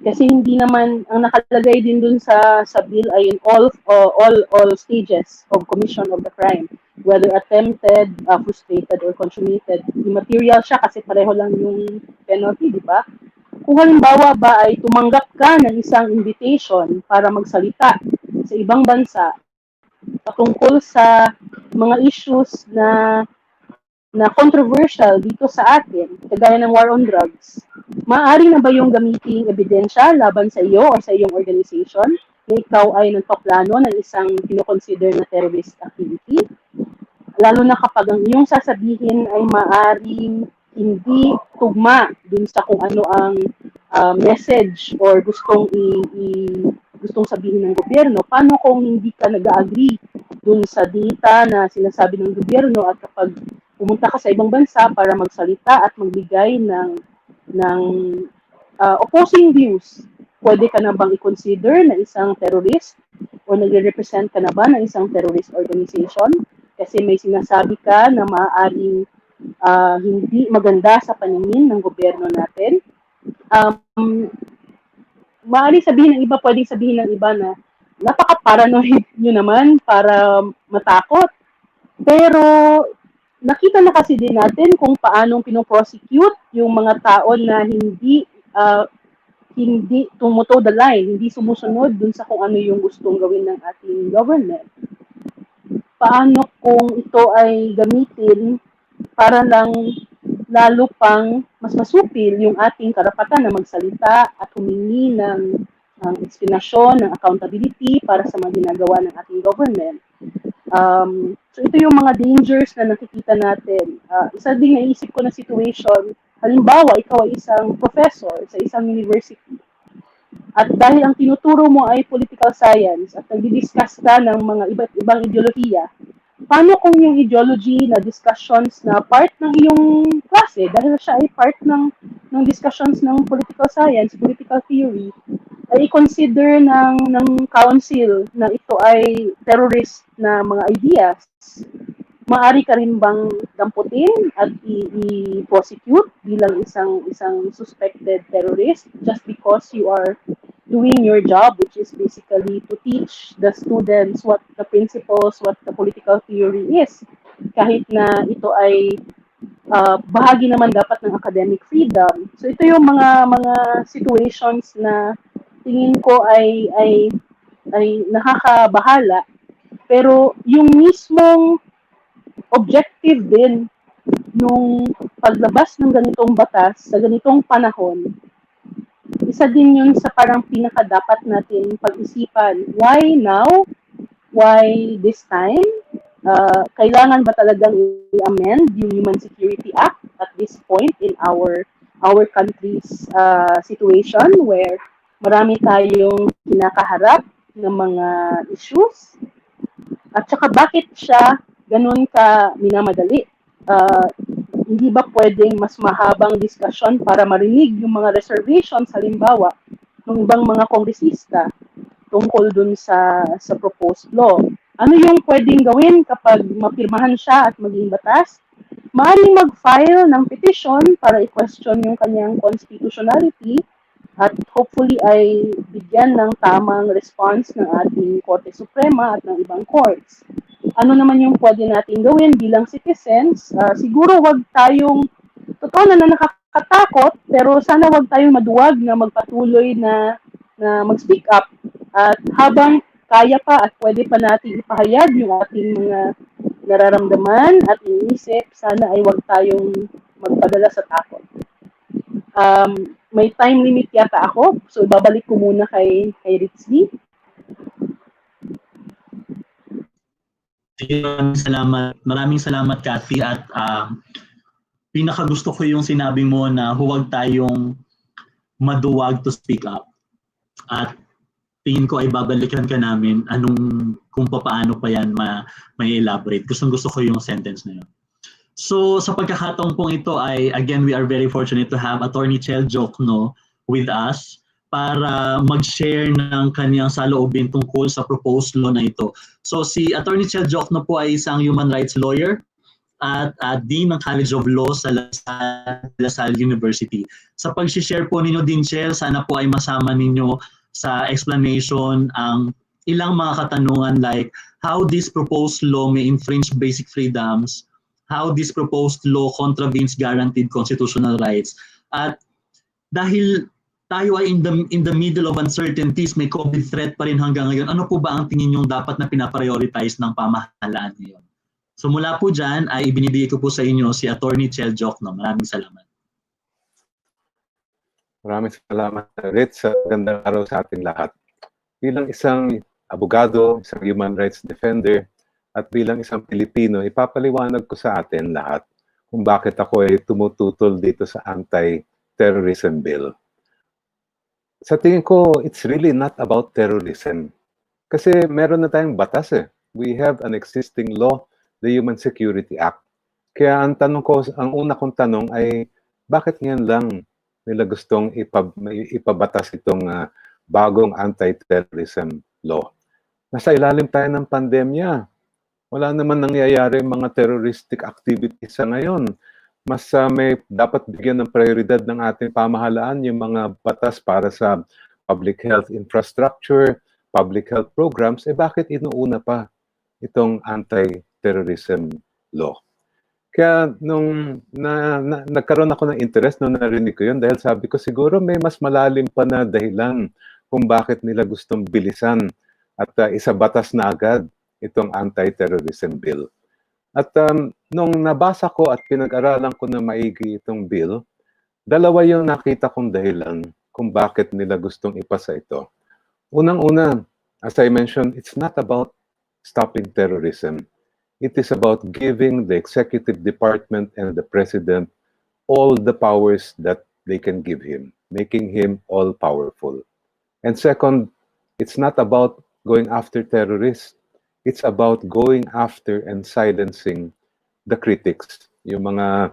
Kasi hindi naman ang nakalagay din dun sa bill ay in all stages of commission of the crime, whether attempted, frustrated or consummated. Immaterial siya kasi pareho lang yung penalty, di ba? Kung halimbawa ba ay tumanggap ka ng isang invitation para magsalita sa ibang bansa patungkol sa mga issues na controversial dito sa atin, kagaya ng war on drugs, maaari na ba yung gamiting ebidensya laban sa iyo o sa iyong organization na ikaw ay nagpaplano ng isang kinoconsider na terrorist activity? Lalo na kapag ang iyong sasabihin ay maaring hindi tugma dun sa kung ano ang message or gustong gustong sabihin ng gobyerno. Paano kung hindi ka nag-agree dun sa data na sinasabi ng gobyerno at kapag pumunta ka sa ibang bansa para magsalita at magbigay ng opposing views, pwede ka na bang i-consider na isang terrorist o nagre-represent ka na ba ng isang terrorist organization? Kasi may sinasabi ka na maaaring hindi maganda sa paningin ng gobyerno natin. Maaaring sabihin ng iba, pwedeng sabihin ng iba na napaka-paranoid nyo naman para matakot. Pero nakita na kasi din natin kung paanong pinoprosecute yung mga tao na hindi tumuto the line, hindi sumusunod dun sa kung ano yung gustong gawin ng ating government. Paano kung ito ay gamitin para lang lalo pang mas masupil yung ating karapatan na magsalita at humingi ng explanation, ng accountability para sa mga ginagawa ng ating government. So ito yung mga dangers na nakikita natin. Isa din naisip ko na situation, halimbawa ikaw ay isang professor sa isang university at dahil ang tinuturo mo ay political science at nagdi-discuss ka ng mga iba't ibang ideolohiya, paano kung yung ideology na discussions na part ng iyong klase, dahil siya ay part ng discussions ng political science, political theory, ay i-consider ng council na ito ay terrorist na mga ideas, maaari ka rin bang damputin at i-prosecute bilang isang suspected terrorist just because you are doing your job, which is basically to teach the students what the principles, what the political theory is. Kahit na ito ay bahagi naman dapat ng academic freedom. So ito yung mga situations na tingin ko ay nakakabahala. Pero yung mismong objective din nung paglabas ng ganitong batas sa ganitong panahon, isa din yun sa parang pinaka-dapat natin pag-isipan. Why now? Why this time? Kailangan ba talagang i-amend yung Human Security Act at this point in our country's situation where marami tayong kinakaharap ng mga issues? At saka bakit siya ganun ka minamadali? Hindi ba pwedeng mas mahabang diskusyon para marinig yung mga reservations, halimbawa, ng ibang mga kongresista tungkol dun sa proposed law? Ano yung pwedeng gawin kapag mapirmahan siya at maging batas? Maaaring mag-file ng petition para i-question yung kanyang constitutionality at hopefully ay bigyan ng tamang response ng ating Korte Suprema at ng ibang courts. Ano naman yung pwede natin gawin bilang citizens? Siguro wag tayong, totoo na nakakatakot, pero sana wag tayong maduwag na magpatuloy na mag-speak up. At habang kaya pa at pwede pa natin ipahayag yung ating mga nararamdaman at iniisip, sana ay wag tayong magpadala sa takot. May time limit yata ako, so babalik ko muna kay Ritzky. Maraming salamat, Kathy. At pinakagusto ko yung sinabi mo na huwag tayong maduwag to speak up. At tingin ko ay babalikan ka namin kung paano pa yan may elaborate. Gusto ko yung sentence na yun. So sa pagkakataon pong ito ay, again, we are very fortunate to have Attorney Chel Jokno with us para mag-share ng kanyang saloobin tungkol sa proposed law na ito. So si Attorney Chel Jokno po ay isang human rights lawyer at Dean ng College of Law sa LaSalle University. Sa pag-share po ninyo din, Chel, sana po ay masama ninyo sa explanation ang ilang mga katanungan like how this proposed law may infringe basic freedoms, how this proposed law contravenes guaranteed constitutional rights. At dahil tayo ay in the middle of uncertainties, may COVID threat pa rin hanggang ngayon, ano po ba ang tingin nyo dapat na pinaprioritize ng pamahalaan ngayon? So mula po dyan ay ibinibigay ko po sa inyo si Attorney Chel Jokno. Maraming salamat. Maraming salamat, Ritz. Gandang araw sa ating lahat. Bilang isang abogado, isang human rights defender, at bilang isang Pilipino, ipapaliwanag ko sa atin lahat kung bakit ako ay tumututol dito sa anti-terrorism bill. sa tingin ko, it's really not about terrorism. Kasi meron na tayong batas eh. We have an existing law, the Human Security Act. Kaya ang tanong ko, ang una kong tanong ay, bakit ngayon lang nila gustong ipabatas itong bagong anti-terrorism law? Nasa ilalim tayo ng pandemya. Wala naman nangyayari mga terroristic activities sa ngayon. Mas may dapat bigyan ng prioridad ng ating pamahalaan yung mga batas para sa public health infrastructure, public health programs, bakit inuuna pa itong anti-terrorism law? Kaya nung nagkaroon ako ng interest nung narinig ko yun dahil sabi ko siguro may mas malalim pa na dahilan kung bakit nila gustong bilisan at isabatas na agad itong anti-terrorism bill. At nung nabasa ko at pinag-aralan ko na maigi itong bill, dalawa yung nakita kong dahilan kung bakit nila gustong ipasa ito. Unang-una, as I mentioned, it's not about stopping terrorism. It is about giving the executive department and the president all the powers that they can give him, making him all-powerful. And second, it's not about going after terrorists. It's about going after and silencing the critics, yung mga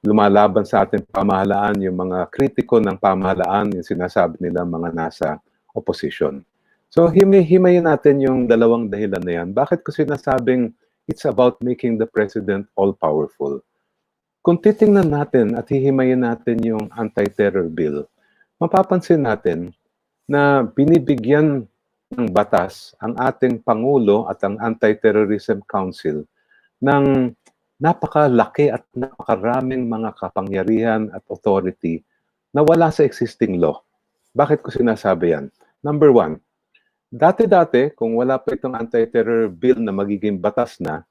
lumalaban sa ating pamahalaan, yung mga kritiko ng pamahalaan, yung sinasabi nila mga nasa opposition. So himayin natin yung dalawang dahilan na yan. Bakit ko sinasabing it's about making the president all-powerful? Kung titingnan natin at hihimayin natin yung anti-terror bill, mapapansin natin na binibigyan ng batas ang ating Pangulo at ang Anti-Terrorism Council ng napakalaki at napakaraming mga kapangyarihan at authority na wala sa existing law. Bakit ko sinasabi yan? Number one, dati-dati, kung wala pa itong anti-terror bill na magiging batas na,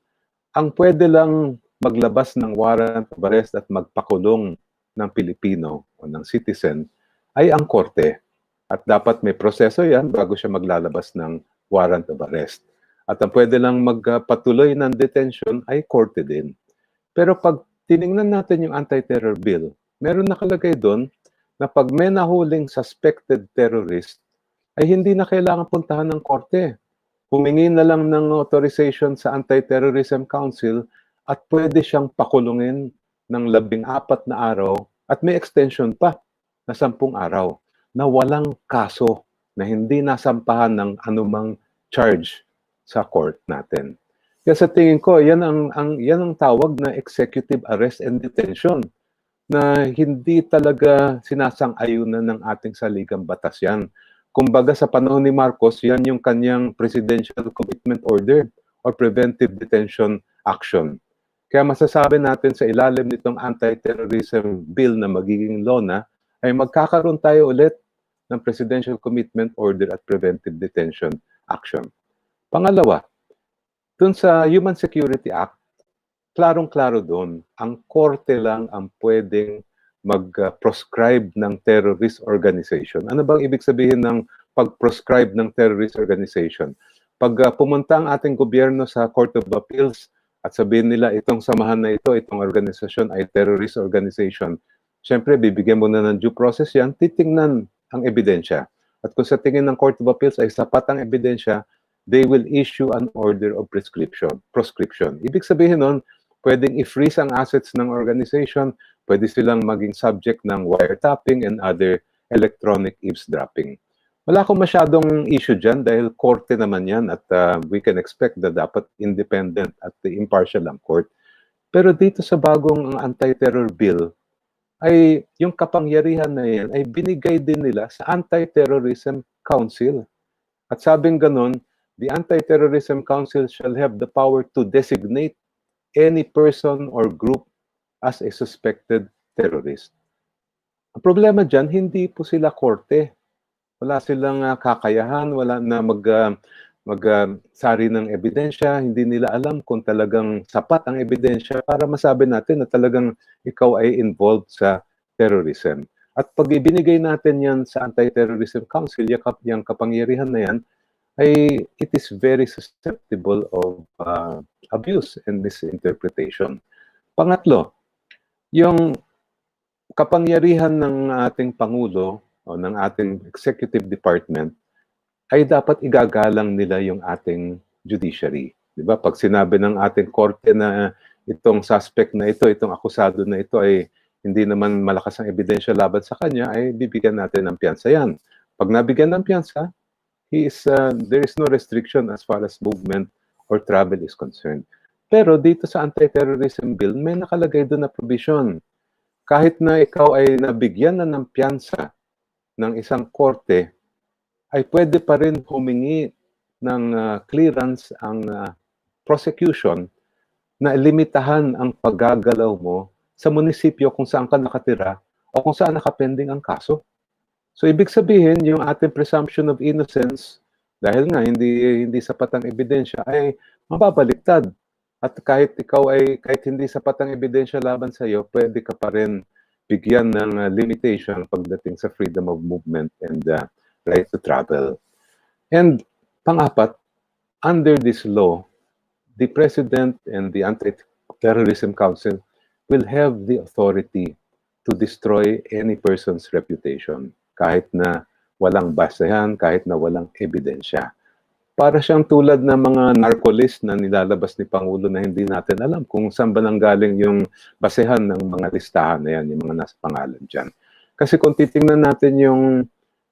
ang pwede lang maglabas ng warrant of arrest at magpakulong ng Pilipino o ng citizen ay ang korte. At dapat may proseso yan bago siya maglalabas ng warrant of arrest. At ang pwede lang magpatuloy ng detention ay korte din. Pero pag tiningnan natin yung anti-terror bill, meron nakalagay doon na pag may nahuling suspected terrorist, ay hindi na kailangan puntahan ng korte. Humingi na lang ng authorization sa Anti-Terrorism Council at pwede siyang pakulungin ng 14 na araw at may extension pa na 10 araw na walang kaso na hindi nasampahan ng anumang charge sa court natin. Kaya sa tingin ko, yan ang tawag na executive arrest and detention na hindi talaga sinasang-ayunan ng ating saligang batas yan. Kumbaga sa panahon ni Marcos, yan yung kanyang presidential commitment order or preventive detention action. Kaya masasabi natin sa ilalim nitong anti-terrorism bill na magiging law na, ay magkakaroon tayo ulit ng presidential commitment order at preventive detention action. Pangalawa, dun sa Human Security Act, klarong-klaro doon, ang korte lang ang pwedeng mag-proscribe ng terrorist organization. Ano bang ibig sabihin ng pag-proscribe ng terrorist organization? Pag pumunta ang ating gobyerno sa Court of Appeals at sabihin nila itong samahan na ito, itong organisasyon ay terrorist organization, syempre bibigyan mo na ng due process yan, titingnan ang ebidensya. At kung sa tingin ng Court of Appeals ay sapat ang ebidensya, they will issue an order of proscription. Ibig sabihin nun, pwedeng i-freeze ang assets ng organization, pwede silang maging subject ng wiretapping and other electronic eavesdropping. Wala akong masyadong issue dyan dahil korte naman yan at we can expect na dapat independent at impartial ang court. Pero dito sa bagong anti-terror bill, ay yung kapangyarihan na yan ay binigay din nila sa Anti-Terrorism Council. At sabing ganon, the Anti-Terrorism Council shall have the power to designate any person or group as a suspected terrorist. Ang problema dyan, hindi po sila korte. Wala silang kakayahan, wala na magsari ng ebidensya, hindi nila alam kung talagang sapat ang ebidensya para masabi natin na talagang ikaw ay involved sa terrorism. At pag ibinigay natin yan sa Anti-Terrorism Council, yung kapangyarihan na yan, ay it is very susceptible of abuse and misinterpretation. Pangatlo, yung kapangyarihan ng ating Pangulo o ng ating executive department ay dapat igagalang nila yung ating judiciary. Di ba? Pag sinabi ng ating korte na itong suspect na ito, itong akusado na ito ay hindi naman malakas ang ebidensya laban sa kanya, ay bibigyan natin ng piyansa yan. Pag nabigyan ng piyansa, there is no restriction as far as movement or travel is concerned. Pero dito sa anti-terrorism bill, may nakalagay doon na provision. Kahit na ikaw ay nabigyan na ng piyansa ng isang korte, ay pwede pa rin humingi ng clearance ang prosecution na limitahan ang paggagalaw mo sa munisipyo kung saan ka nakatira o kung saan nakapending ang kaso. So ibig sabihin, yung ating presumption of innocence, dahil nga hindi sapat ang ebidensya, ay mababaliktad. At kahit hindi sapat ang ebidensya laban sa iyo, pwede ka pa rin bigyan ng limitation pagdating sa freedom of movement and right to travel. And pang-apat, under this law, the President and the Anti-Terrorism Council will have the authority to destroy any person's reputation, kahit na walang basehan, kahit na walang ebidensya. Para siyang tulad ng mga narco-list na nilalabas ni Pangulo na hindi natin alam kung saan ba nanggaling yung basehan ng mga listahan na yan, yung mga nasa pangalan dyan. Kasi kung titingnan natin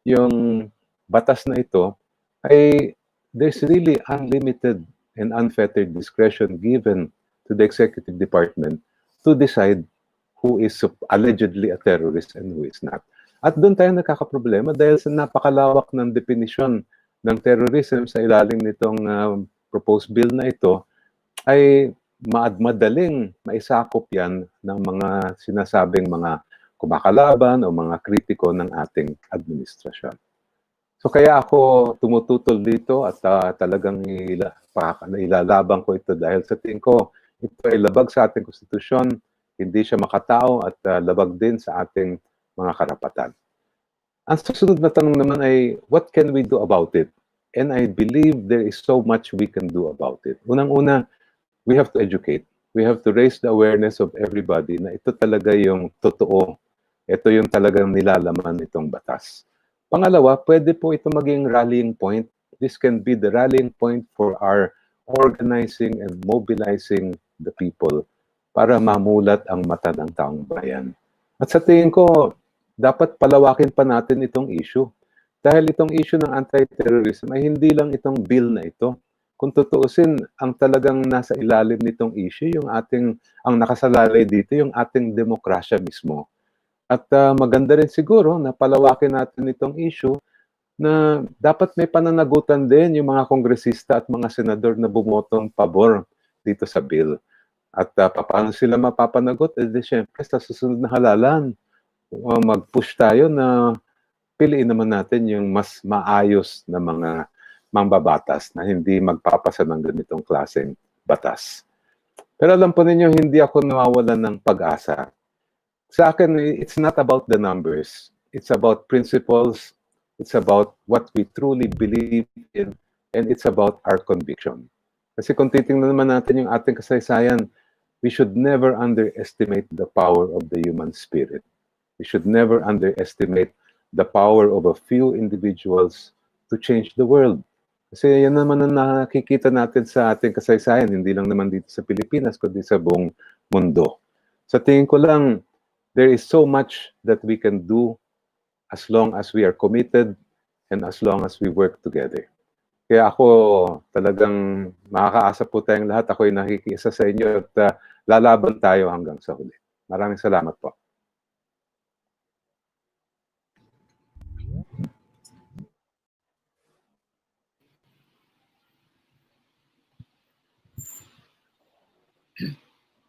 yung batas na ito, ay there's really unlimited and unfettered discretion given to the executive department to decide who is allegedly a terrorist and who is not. At doon tayo nakakaproblema dahil sa napakalawak ng definition ng terrorism sa ilalim nitong proposed bill na ito, ay madaling maisakop yan ng mga sinasabing mga kumakalaban o mga kritiko ng ating administrasyon. So kaya ako tumututol dito at talagang ilalabang ko ito dahil sa tingin ko ito ay labag sa ating konstitusyon, hindi siya makatao at labag din sa ating mga karapatan. Ang susunod na tanong naman ay, what can we do about it? And I believe there is so much we can do about it. Unang-una, we have to educate. We have to raise the awareness of everybody na ito talaga yung totoo. Ito yung talagang nilalaman itong batas. Pangalawa, pwede po ito maging rallying point. This can be the rallying point for our organizing and mobilizing the people para mamulat ang mata ng taong bayan. At sa tingin ko, dapat palawakin pa natin itong issue. Dahil itong issue ng anti-terrorism ay hindi lang itong bill na ito. Kung tutuusin, ang talagang nasa ilalim nitong issue, ang nakasalalay dito, yung ating demokrasya mismo. At maganda rin siguro na palawakin natin itong issue na dapat may pananagutan din yung mga kongresista at mga senador na bumotong pabor dito sa bill. At paano sila mapapanagot? Siyempre, sa susunod na halalan, mag-push tayo na piliin naman natin yung mas maayos na mga mambabatas na hindi magpapasa ng ganitong klaseng batas. Pero alam po ninyo, hindi ako nawawalan ng pag-asa. Sa akin, it's not about the numbers. It's about principles. It's about what we truly believe in. And it's about our conviction. Kasi kung titingnan naman natin yung ating kasaysayan, we should never underestimate the power of the human spirit. We should never underestimate the power of a few individuals to change the world. Kasi yan naman ang nakikita natin sa ating kasaysayan, hindi lang naman dito sa Pilipinas, kundi sa buong mundo. Sa tingin ko lang, there is so much that we can do as long as we are committed and as long as we work together. Kaya ako talagang makakaasa po tayong lahat. Ako'y nakikiisa sa inyo at lalaban tayo hanggang sa huli. Maraming salamat po.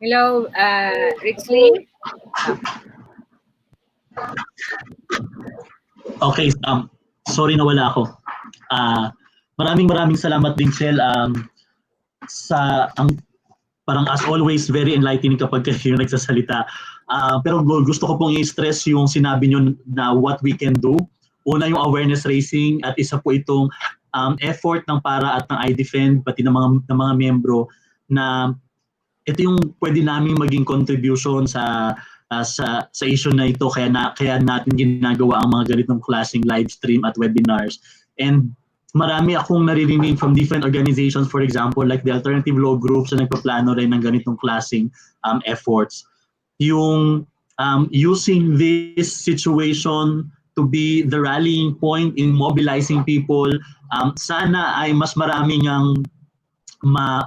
Hello, Richly. Okay, sorry nawala ako. Maraming salamat din, Shell. Parang as always, very enlightening kapag kayo nagsasalita. Pero gusto ko pong i-stress yung sinabi nyo na what we can do. Una yung awareness raising at isa po itong effort ng para at ng iDEFEND pati ng mga miyembro na ito yung pwede namin maging contribution sa sa issue na ito, kaya natin ginagawa ang mga ganitong klaseng live stream at webinars. And marami akong naririnig from different organizations, for example, like the alternative law groups na nagpaplano rin ng ganitong klaseng efforts. Yung using this situation to be the rallying point in mobilizing people, sana ay mas maraming ang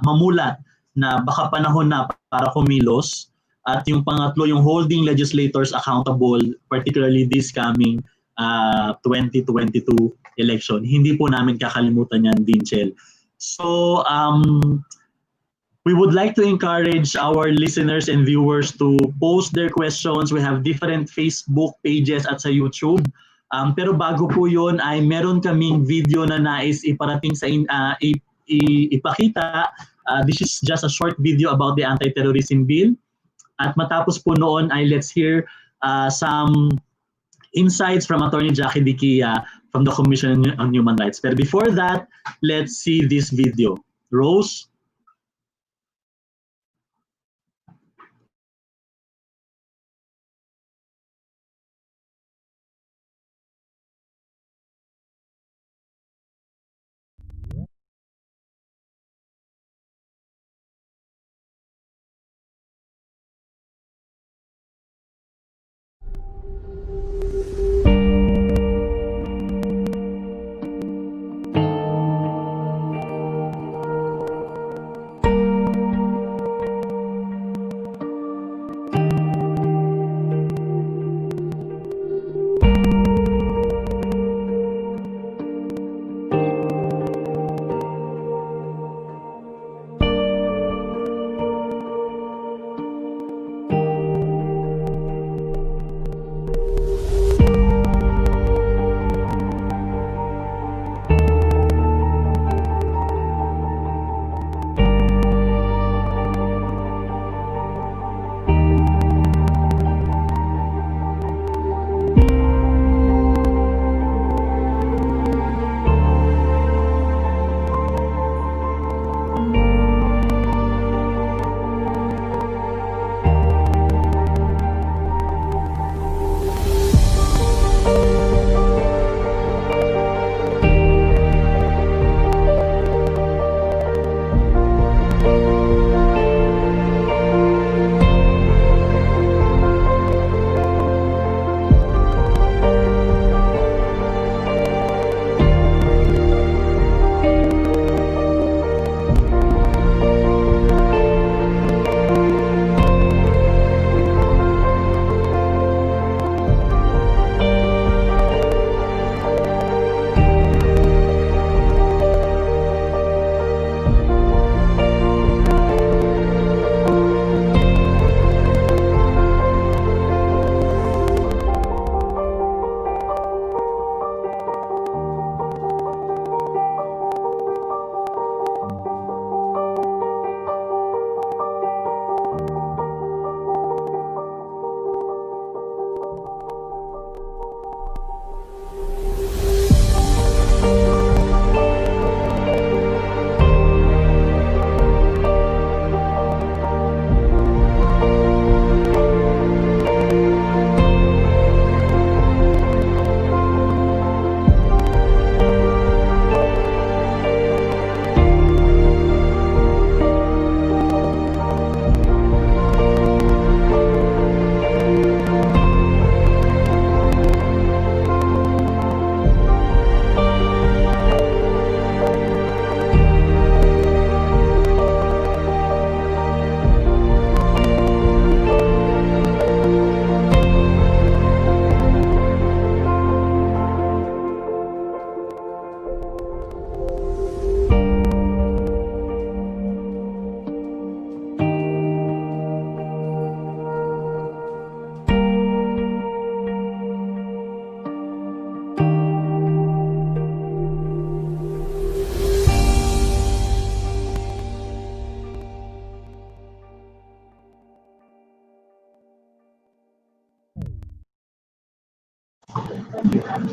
mamulat na baka panahon na para kumilos. At yung pangatlo, yung holding legislators accountable, particularly this coming 2022 election. Hindi po namin kakalimutan yan, Dinchel. So, we would like to encourage our listeners and viewers to post their questions. We have different Facebook pages at sa YouTube. Pero bago po yun ay meron kaming video na nais iparating sa ipakita. This is just a short video about the anti-terrorism bill. At matapos po noon ay let's hear some insights from Attorney Jackie Diquia from the Commission on Human Rights. But before that, let's see this video. Rose?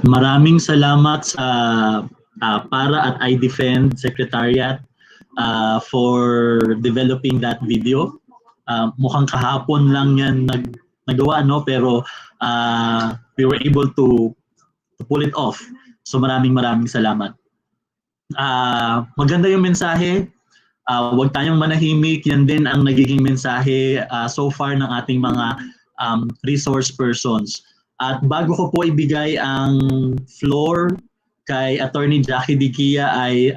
Maraming salamat sa para at iDEFEND Secretariat for developing that video. Mukhang kahapon lang yan nagawa, no? Pero we were able to pull it off. So maraming salamat. Maganda yung mensahe. Huwag tayong manahimik. Yan din ang nagiging mensahe so far ng ating mga resource persons. At bago ko po ibigay ang floor kay Attorney Jackie Diquia ay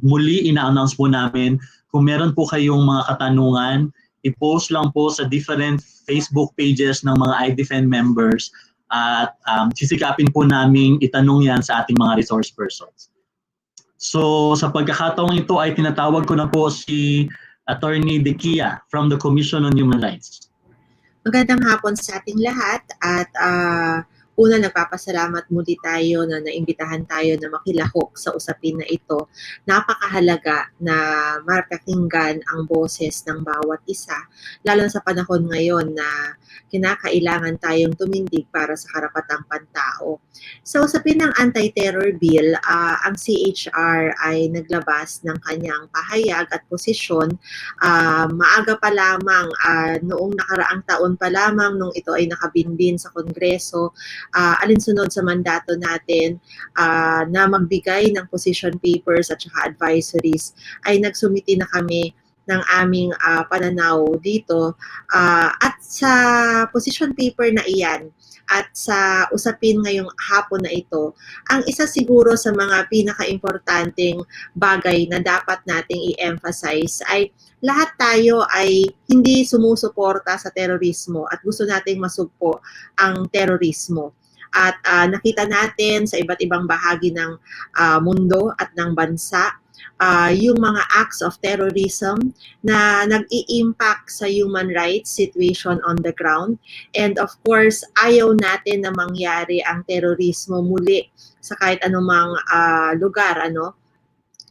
muli ina-announce po namin kung meron po kayong mga katanungan, i-post lang po sa different Facebook pages ng mga iDefend members at sisikapin po namin itanong yan sa ating mga resource persons. So sa pagkakataong ito ay tinatawag ko na po si Attorney Diquia from the Commission on Human Rights. Magandang hapon sa ating lahat at una nagpapasalamat muli tayo na naimbitahan tayo na makilahok sa usapin na ito. Napakahalaga na mapakinggan ang boses ng bawat isa, lalo sa panahon ngayon na kinakailangan tayong tumindig para sa karapatang pantao. Sa usapin ng anti-terror bill, ang CHR ay naglabas ng kanyang pahayag at posisyon maaga pa lamang noong nakaraang taon pa lamang nung ito ay nakabinbin sa Kongreso, alinsunod sa mandato natin na magbigay ng position papers at saka advisories, ay nagsumiti na kami ng aming pananaw dito at sa position paper na iyan at sa usapin ngayong hapon na ito, ang isa siguro sa mga pinaka-importanteng bagay na dapat nating i-emphasize ay lahat tayo ay hindi sumusuporta sa terorismo at gusto nating masugpo ang terorismo. At nakita natin sa iba't ibang bahagi ng mundo at ng bansa yung mga acts of terrorism na nag-i-impact sa human rights situation on the ground. And of course, ayaw natin na mangyari ang terorismo muli sa kahit anumang lugar, ano?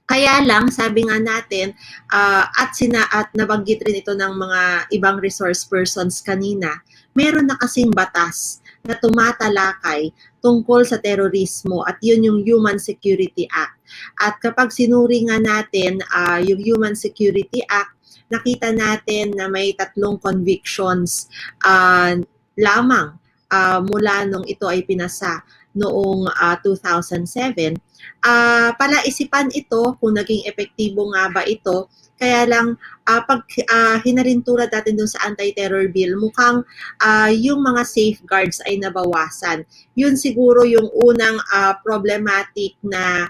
Kaya lang, sabi nga natin, at nabanggit rin ito ng mga ibang resource persons kanina, meron na kasing batas na tumatalakay tungkol sa terorismo at yun yung Human Security Act. At kapag sinuri nga natin yung Human Security Act, nakita natin na may 3 convictions lamang mula nung ito ay pinasa noong 2007. Palaisipan ito kung naging epektibo nga ba ito. Kaya lang, pag hinarintura natin dun sa anti-terror bill, mukhang yung mga safeguards ay nabawasan. Yun siguro yung unang problematic na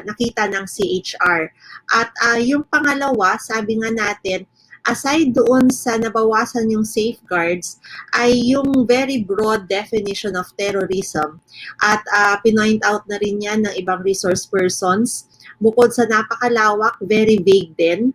nakita ng CHR. At yung pangalawa, sabi nga natin, aside doon sa nabawasan yung safeguards, ay yung very broad definition of terrorism. At pinoint out na rin yan ng ibang resource persons. Bukod sa napakalawak, very vague din.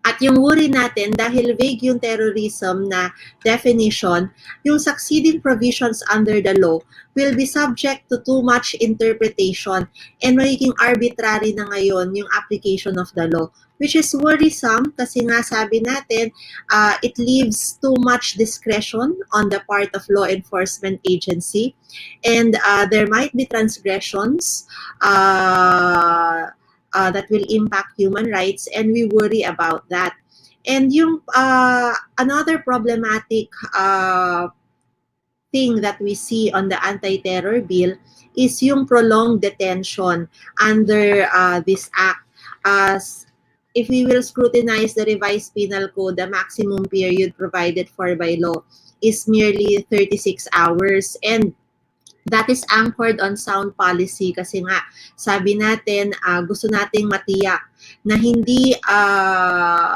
At yung worry natin, dahil vague yung terrorism na definition, yung succeeding provisions under the law will be subject to too much interpretation and magiging arbitrary na ngayon yung application of the law, which is worrisome kasi nga sabi natin, it leaves too much discretion on the part of law enforcement agency and there might be transgressions that will impact human rights, and we worry about that. And yung another problematic thing that we see on the anti-terror bill is yung prolonged detention under this act. If we will scrutinize the revised penal code, the maximum period provided for by law is merely 36 hours, and that is anchored on sound policy kasi nga sabi natin gusto nating matiyak na hindi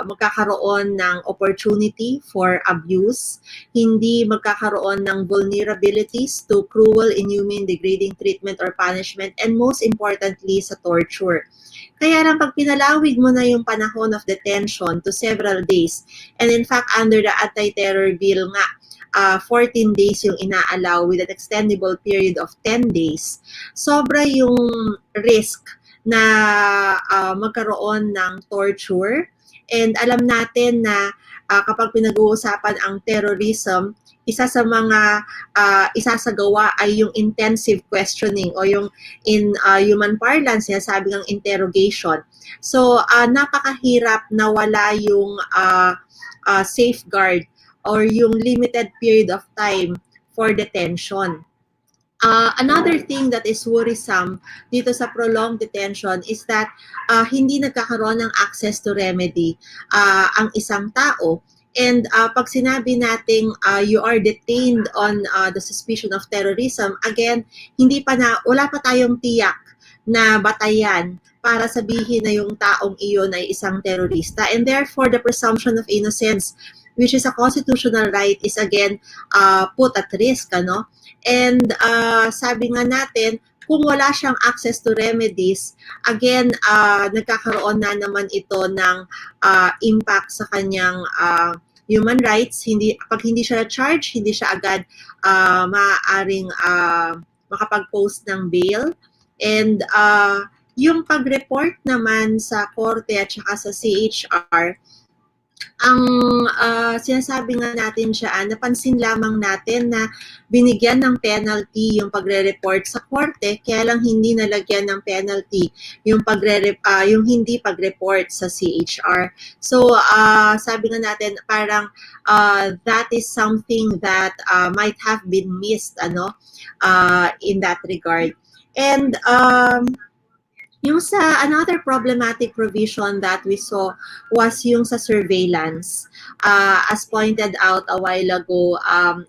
magkakaroon ng opportunity for abuse, hindi magkakaroon ng vulnerabilities to cruel, inhumane, degrading treatment or punishment, and most importantly sa torture. Kaya lang pag pinalawig mo na yung panahon of detention to several days, and in fact under the anti-terror bill nga 14 days yung ina-allow with an extendable period of 10 days, sobra yung risk na magkaroon ng torture. And alam natin na kapag pinag-uusapan ang terrorism, isa sa mga isasagawa ay yung intensive questioning o yung in human parlance, sinasabi ng interrogation. So, napakahirap na wala yung safeguard or yung limited period of time for detention. Another thing that is worrisome dito sa prolonged detention is that hindi nagkakaroon ng access to remedy ang isang tao. And pag sinabi nating you are detained on the suspicion of terrorism, again, wala pa tayong tiyak na batayan para sabihin na yung taong iyon ay isang terorista. And therefore, the presumption of innocence, which is a constitutional right, is again put at risk, ano? And sabi nga natin, kung wala siyang access to remedies, again, nagkakaroon na naman ito ng impact sa kanyang human rights. Pag hindi siya na-charge, hindi siya agad maaaring makapag-post ng bail. And yung pag-report naman sa korte at saka sa CHR, ang sinasabi nga natin siya, napansin lamang natin na binigyan ng penalty yung pagre-report sa korte, kaya lang hindi nalagyan ng penalty yung yung hindi pag-report sa CHR. So sabi nga natin parang that is something that might have been missed in that regard. And yung sa another problematic provision that we saw was yung sa surveillance. As pointed out a while ago,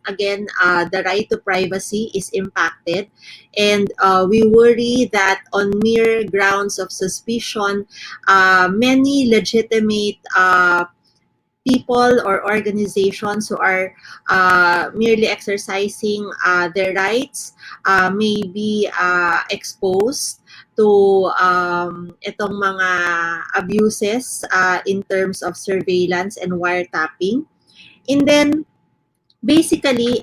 again, the right to privacy is impacted, and we worry that on mere grounds of suspicion, many legitimate people or organizations who are merely exercising their rights may be exposed to itong mga abuses in terms of surveillance and wiretapping. And then, basically,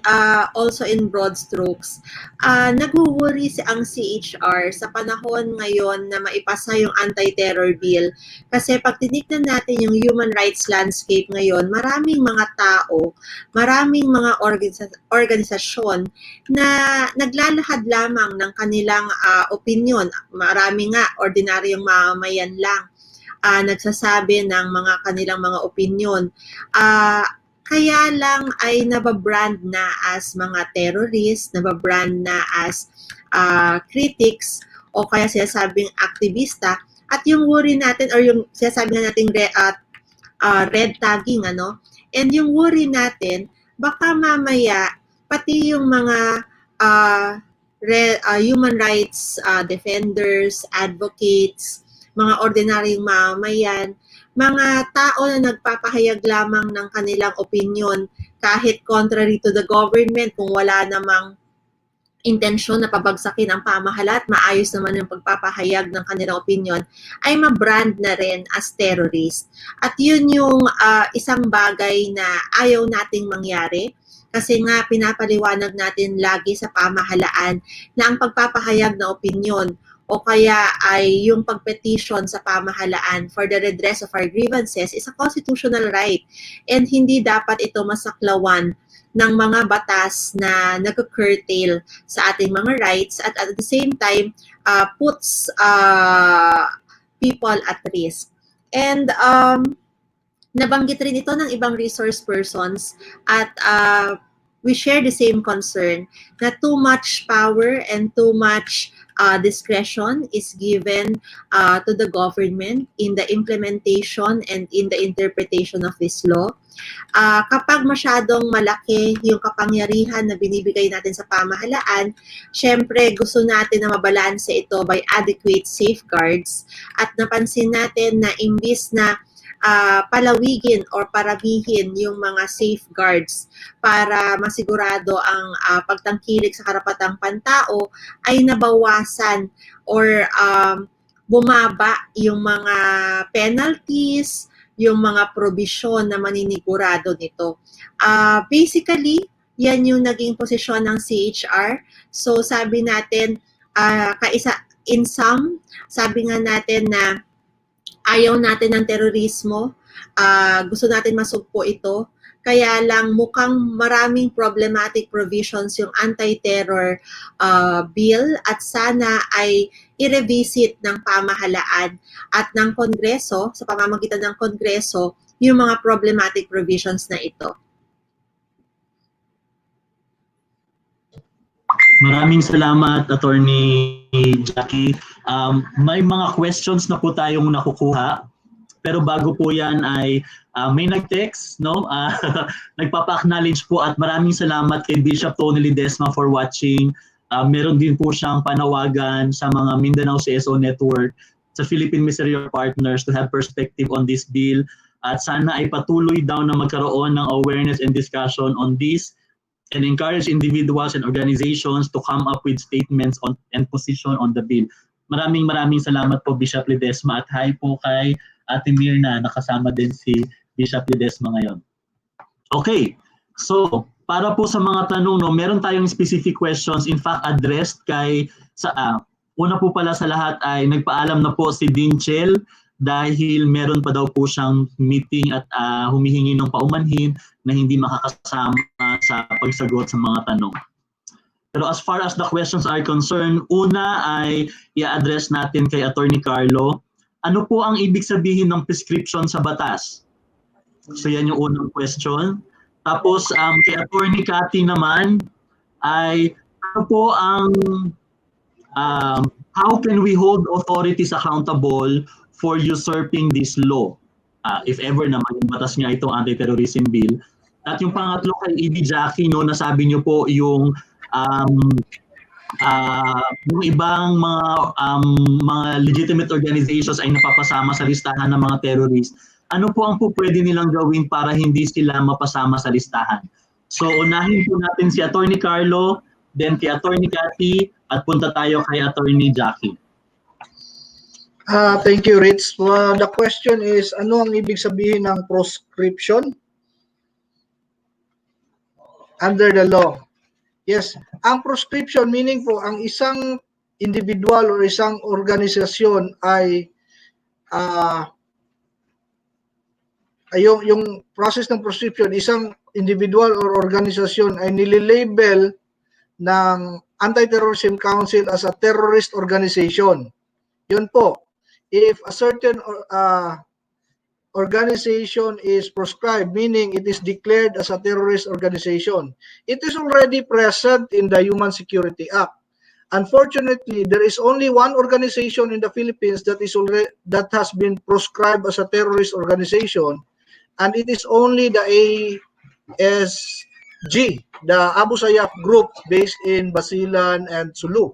also in broad strokes, nagwo-worry ang CHR sa panahon ngayon na maipasa yung anti-terror bill. Kasi pag tinignan natin yung human rights landscape ngayon, maraming mga tao, maraming mga organisasyon na naglalahad lamang ng kanilang opinion. Marami nga, ordinaryong mamamayan lang nagsasabi ng mga kanilang mga opinion. Kaya lang ay nababrand na as mga terrorists, nababrand na as critics, o kaya sinasabing aktivista. At yung worry natin, or yung sinasabi na natin red tagging, and yung worry natin, baka mamaya, pati yung mga human rights defenders, advocates, mga ordinaryong mamamayan, mga tao na nagpapahayag lamang ng kanilang opinion kahit contrary to the government, kung wala namang intensyon na pabagsakin ang pamahala at maayos naman yung pagpapahayag ng kanilang opinion, ay mabrand na rin as terrorist. At yun yung isang bagay na ayaw nating mangyari, kasi nga pinapaliwanag natin lagi sa pamahalaan na ang pagpapahayag na opinion o kaya ay yung pagpetition sa pamahalaan for the redress of our grievances is a constitutional right, and hindi dapat ito masaklawan ng mga batas na nag-curtail sa ating mga rights at the same time puts people at risk. And nabanggit rin ito ng ibang resource persons at we share the same concern na too much power and too much discretion is given to the government in the implementation and in the interpretation of this law. Kapag masyadong malaki yung kapangyarihan na binibigay natin sa pamahalaan, syempre gusto natin na mabalanse ito by adequate safeguards, at napansin natin na imbis na palawigin or paramihin yung mga safeguards para masigurado ang pagtangkilik sa karapatang pantao, ay nabawasan or bumaba yung mga penalties, yung mga probisyon na maninigurado nito. Basically, yan yung naging posisyon ng CHR. So sabi natin, in sum, sabi nga natin na ayaw natin ng terorismo, gusto natin masugpo ito, kaya lang mukhang maraming problematic provisions yung anti-terror bill, at sana ay i-revisit ng pamahalaan at ng Kongreso, sa pamamagitan ng Kongreso, yung mga problematic provisions na ito. Maraming salamat, Attorney Jackie. May mga questions na po tayong nakukuha. Pero bago po yan ay may nag-text, no? Nagpapa-acknowledge po at maraming salamat kay Bishop Tony Ledesma for watching. Meron din po siyang panawagan sa mga Mindanao CSO Network, sa Philippine Ministerial Partners to have perspective on this bill. At sana ay patuloy daw na magkaroon ng awareness and discussion on this and encourage individuals and organizations to come up with statements on and position on the bill. Maraming salamat po, Bishop Ledesma, at hi po kay Ate Mirna, nakasama din si Bishop Ledesma ngayon. Okay, so para po sa mga tanong, no, meron tayong specific questions, in fact addressed kay una po pala sa lahat ay nagpaalam na po si Dean Chel dahil meron pa daw po siyang meeting at humihingi ng paumanhin na hindi makakasama sa pagsagot sa mga tanong. Pero as far as the questions are concerned, una ay i-address natin kay Attorney Carlo. Ano po ang ibig sabihin ng prescription sa batas? So yan yung unang question. Tapos kay Attorney Cathy naman ay ano po ang how can we hold authorities accountable for usurping this law? If ever naman yung batas niya itong anti-terrorism bill. At yung pangatlo kay ED Jackie, no, nasabi niyo po yung ibang mga legitimate organizations ay napapasama sa listahan ng mga terrorist. Ano po ang po pwede nilang gawin para hindi sila mapasama sa listahan? So unahin po natin si Attorney Carlo, then kay Attorney Cathy, at punta tayo kay Attorney Jackie. Thank you, Rich. The question is, ano ang ibig sabihin ng proscription under the law? Yes, ang proscription meaning po ang isang individual or isang organisasyon ay yung process ng proscription, isang individual or organisasyon ay nililabel ng Anti-Terrorism Council as a terrorist organization. Yun po. If a certain organization is proscribed, meaning it is declared as a terrorist organization, it is already present in the Human Security Act. Unfortunately, there is only one organization in the Philippines that has been proscribed as a terrorist organization, and it is only the ASG, the Abu Sayyaf group based in Basilan and Sulu.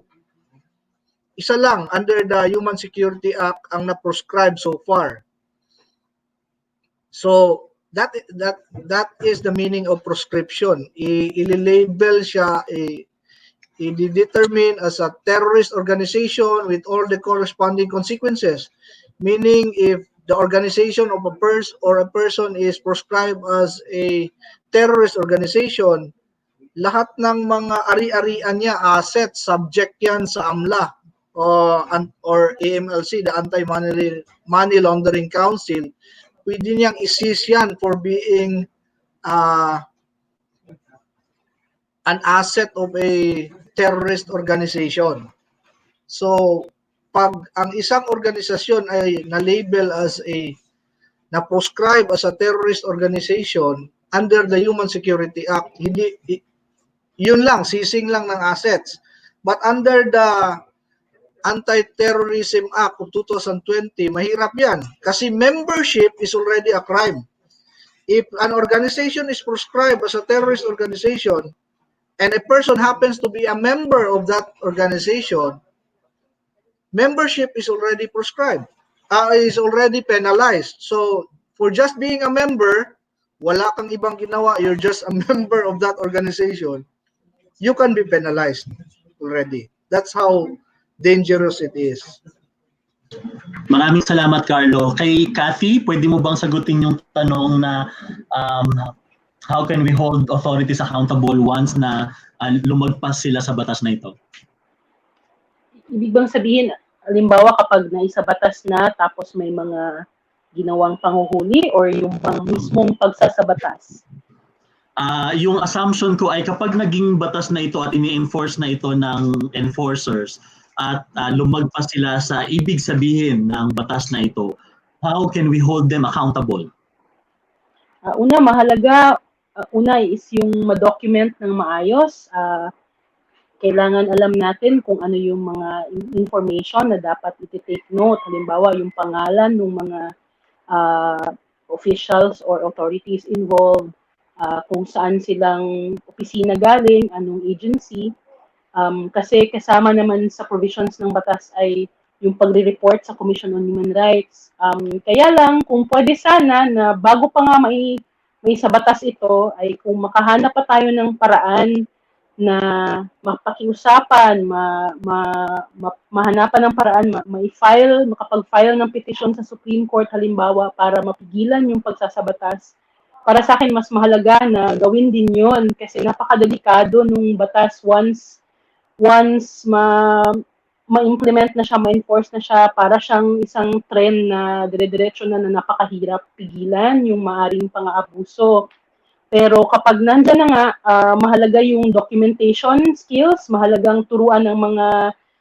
Isa lang under the Human Security Act ang na-proscribe so far. So that is the meaning of proscription. I-label siya, i-determine as a terrorist organization with all the corresponding consequences. Meaning if the organization of a person is proscribed as a terrorist organization, lahat ng mga ari-arian niya, assets, subject yan sa AMLA or AMLC, the Anti-Money Laundering Council. Pwede niyang i-seize yan for being an asset of a terrorist organization. So, pag ang isang organisasyon ay na-label as na-proscribe as a terrorist organization under the Human Security Act, hindi, yun lang, seizing lang ng assets. But under the Anti-Terrorism Act of 2020, mahirap yan. Kasi membership is already a crime. If an organization is proscribed as a terrorist organization, and a person happens to be a member of that organization, membership is already proscribed, is already penalized. So, for just being a member, wala kang ibang ginawa, you're just a member of that organization, you can be penalized already. That's how dangerous it is. Maraming salamat, Carlo. Kay Cathy, pwede mo bang sagutin yung tanong na how can we hold authorities accountable once na lumagpas sila sa batas na ito? Ibig bang sabihin, halimbawa kapag naisa batas na tapos may mga ginawang panghuhuli or yung bang mismong pagsasabatas? Yung assumption ko ay kapag naging batas na ito at ini-enforce na ito ng enforcers at lumagpas sila sa ibig sabihin ng batas na ito, how can we hold them accountable? Una, mahalaga, una is yung ma-document ng maayos. kailangan alam natin kung ano yung mga information na dapat iti-take note. Halimbawa, yung pangalan ng mga officials or authorities involved, kung saan silang opisina galing, anong agency. Kasi kasama naman sa provisions ng batas ay yung pagre-report sa Commission on Human Rights. Kaya lang, kung pwede sana na bago pa nga may sa batas ito, ay kung makahanap pa tayo ng paraan na mapakiusapan, mahanapan ng paraan, makapag-file ng petition sa Supreme Court halimbawa para mapigilan yung pagsasabatas. Para sa akin, mas mahalaga na gawin din yon kasi napakadelikado nung batas once ma-implement na siya, ma-enforce na siya, para siyang isang trend na dire-diretso na napakahirap pigilan yung maaring pang-aabuso. Pero kapag nandyan na nga, mahalaga yung documentation skills, mahalagang turuan ng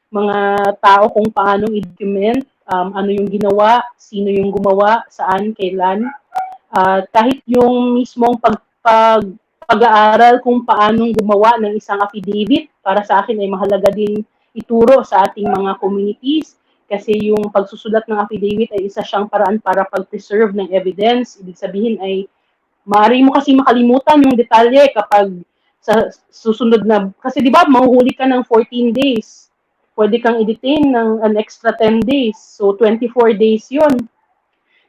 mga tao kung paano i-document, ano yung ginawa, sino yung gumawa, saan, kailan. Kahit yung mismong pag-aaral kung paano gumawa ng isang affidavit, para sa akin ay mahalaga din ituro sa ating mga communities kasi yung pagsusulat ng affidavit ay isa siyang paraan para pag-preserve ng evidence. Ibig sabihin ay maaari mo kasi makalimutan yung detalye kapag sa susunod na, kasi di ba mahuhuli ka ng 14 days. Pwede kang i-detain ng an extra 10 days. So 24 days yon.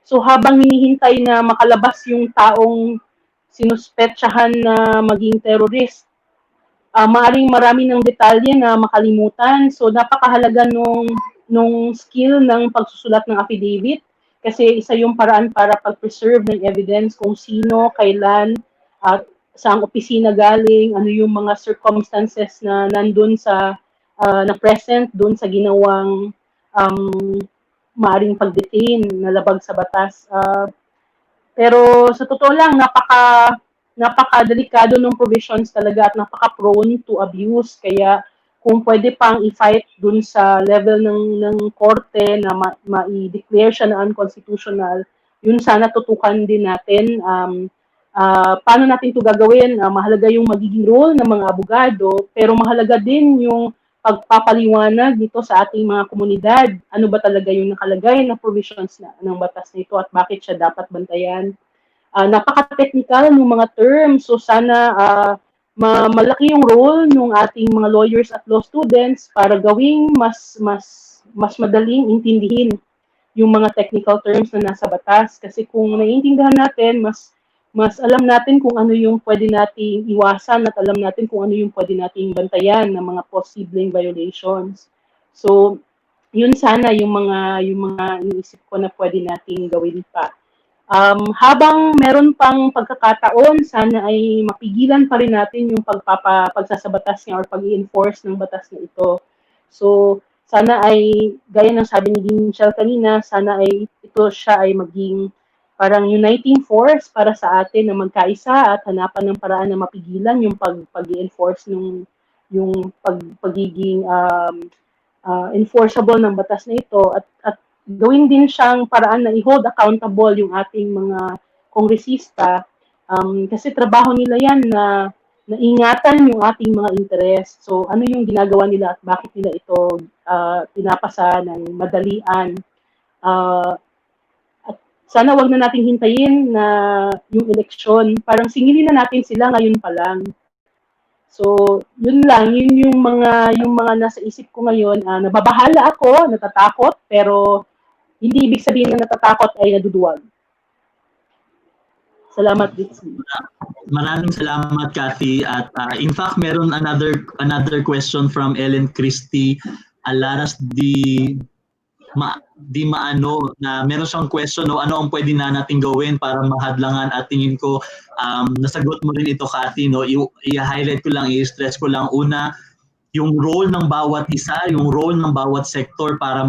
So habang hinihintay na makalabas yung taong sinuspetsahan na maging terrorist, maaring marami ng detalye na makalimutan. So napakahalaga nung skill ng pagsusulat ng affidavit kasi isa yung paraan para pag-preserve ng evidence kung sino, kailan, at saang opisina galing, ano yung mga circumstances na nandun sa na present dun sa ginawang maaring pag-detain na labag sa batas. Pero sa totoo lang, napaka-delikado ng provisions talaga at napaka-prone to abuse. Kaya kung pwede pang i-fight dun sa level ng korte na ma-declare siya na unconstitutional, yun sana tutukan din natin. Paano natin ito gagawin? Mahalaga yung magiging role ng mga abogado, pero mahalaga din yung pagpapaliwanag dito sa ating mga komunidad. Ano ba talaga yung nakalagay na provisions ng batas nito at bakit siya dapat bantayan? Napaka-technical ng mga terms, so sana malaki yung role ng ating mga lawyers at law students para gawing mas madaling intindihin yung mga technical terms na nasa batas. Kasi kung naiintindihan natin, mas alam natin kung ano yung pwede nating iwasan at alam natin kung ano yung pwede nating bantayan ng mga posibleng violations. So, yun sana yung mga iniisip ko na pwede nating gawin pa. Habang meron pang pagkakataon, sana ay mapigilan pa rin natin yung pagsasabatas niya or pag-i-enforce ng batas na ito. So, sana ay, gaya ng sabi ni Michelle kanina, sana ay siya ay maging parang uniting force para sa atin na magkaisa at hanapan ng paraan na mapigilan yung pag-i-enforce yung pagiging enforceable ng batas na ito at gawin din siyang paraan na i-hold accountable yung ating mga kongresista kasi trabaho nila yan na ingatan yung ating mga interest. So ano yung ginagawa nila at bakit nila ito pinapasa ng madalian. At sana wag na nating hintayin na yung eleksyon. Parang singilin na natin sila ngayon pa lang. So, yun lang, yun yung mga nasa isip ko ngayon. Nababahala ako, natatakot, pero hindi ibig sabihin na natatakot ay naduduwag. Salamat, Dixie. Maraming salamat, Kathy. At in fact, meron another question from Ellen Christie Alaras Maano na meron siyang question ano ang pwede na nating gawin para mahadlangan at tingin ko nasagot mo rin ito, Kathy, no? I-highlight ko lang, i-stress ko lang una yung role ng bawat isa, yung role ng bawat sector para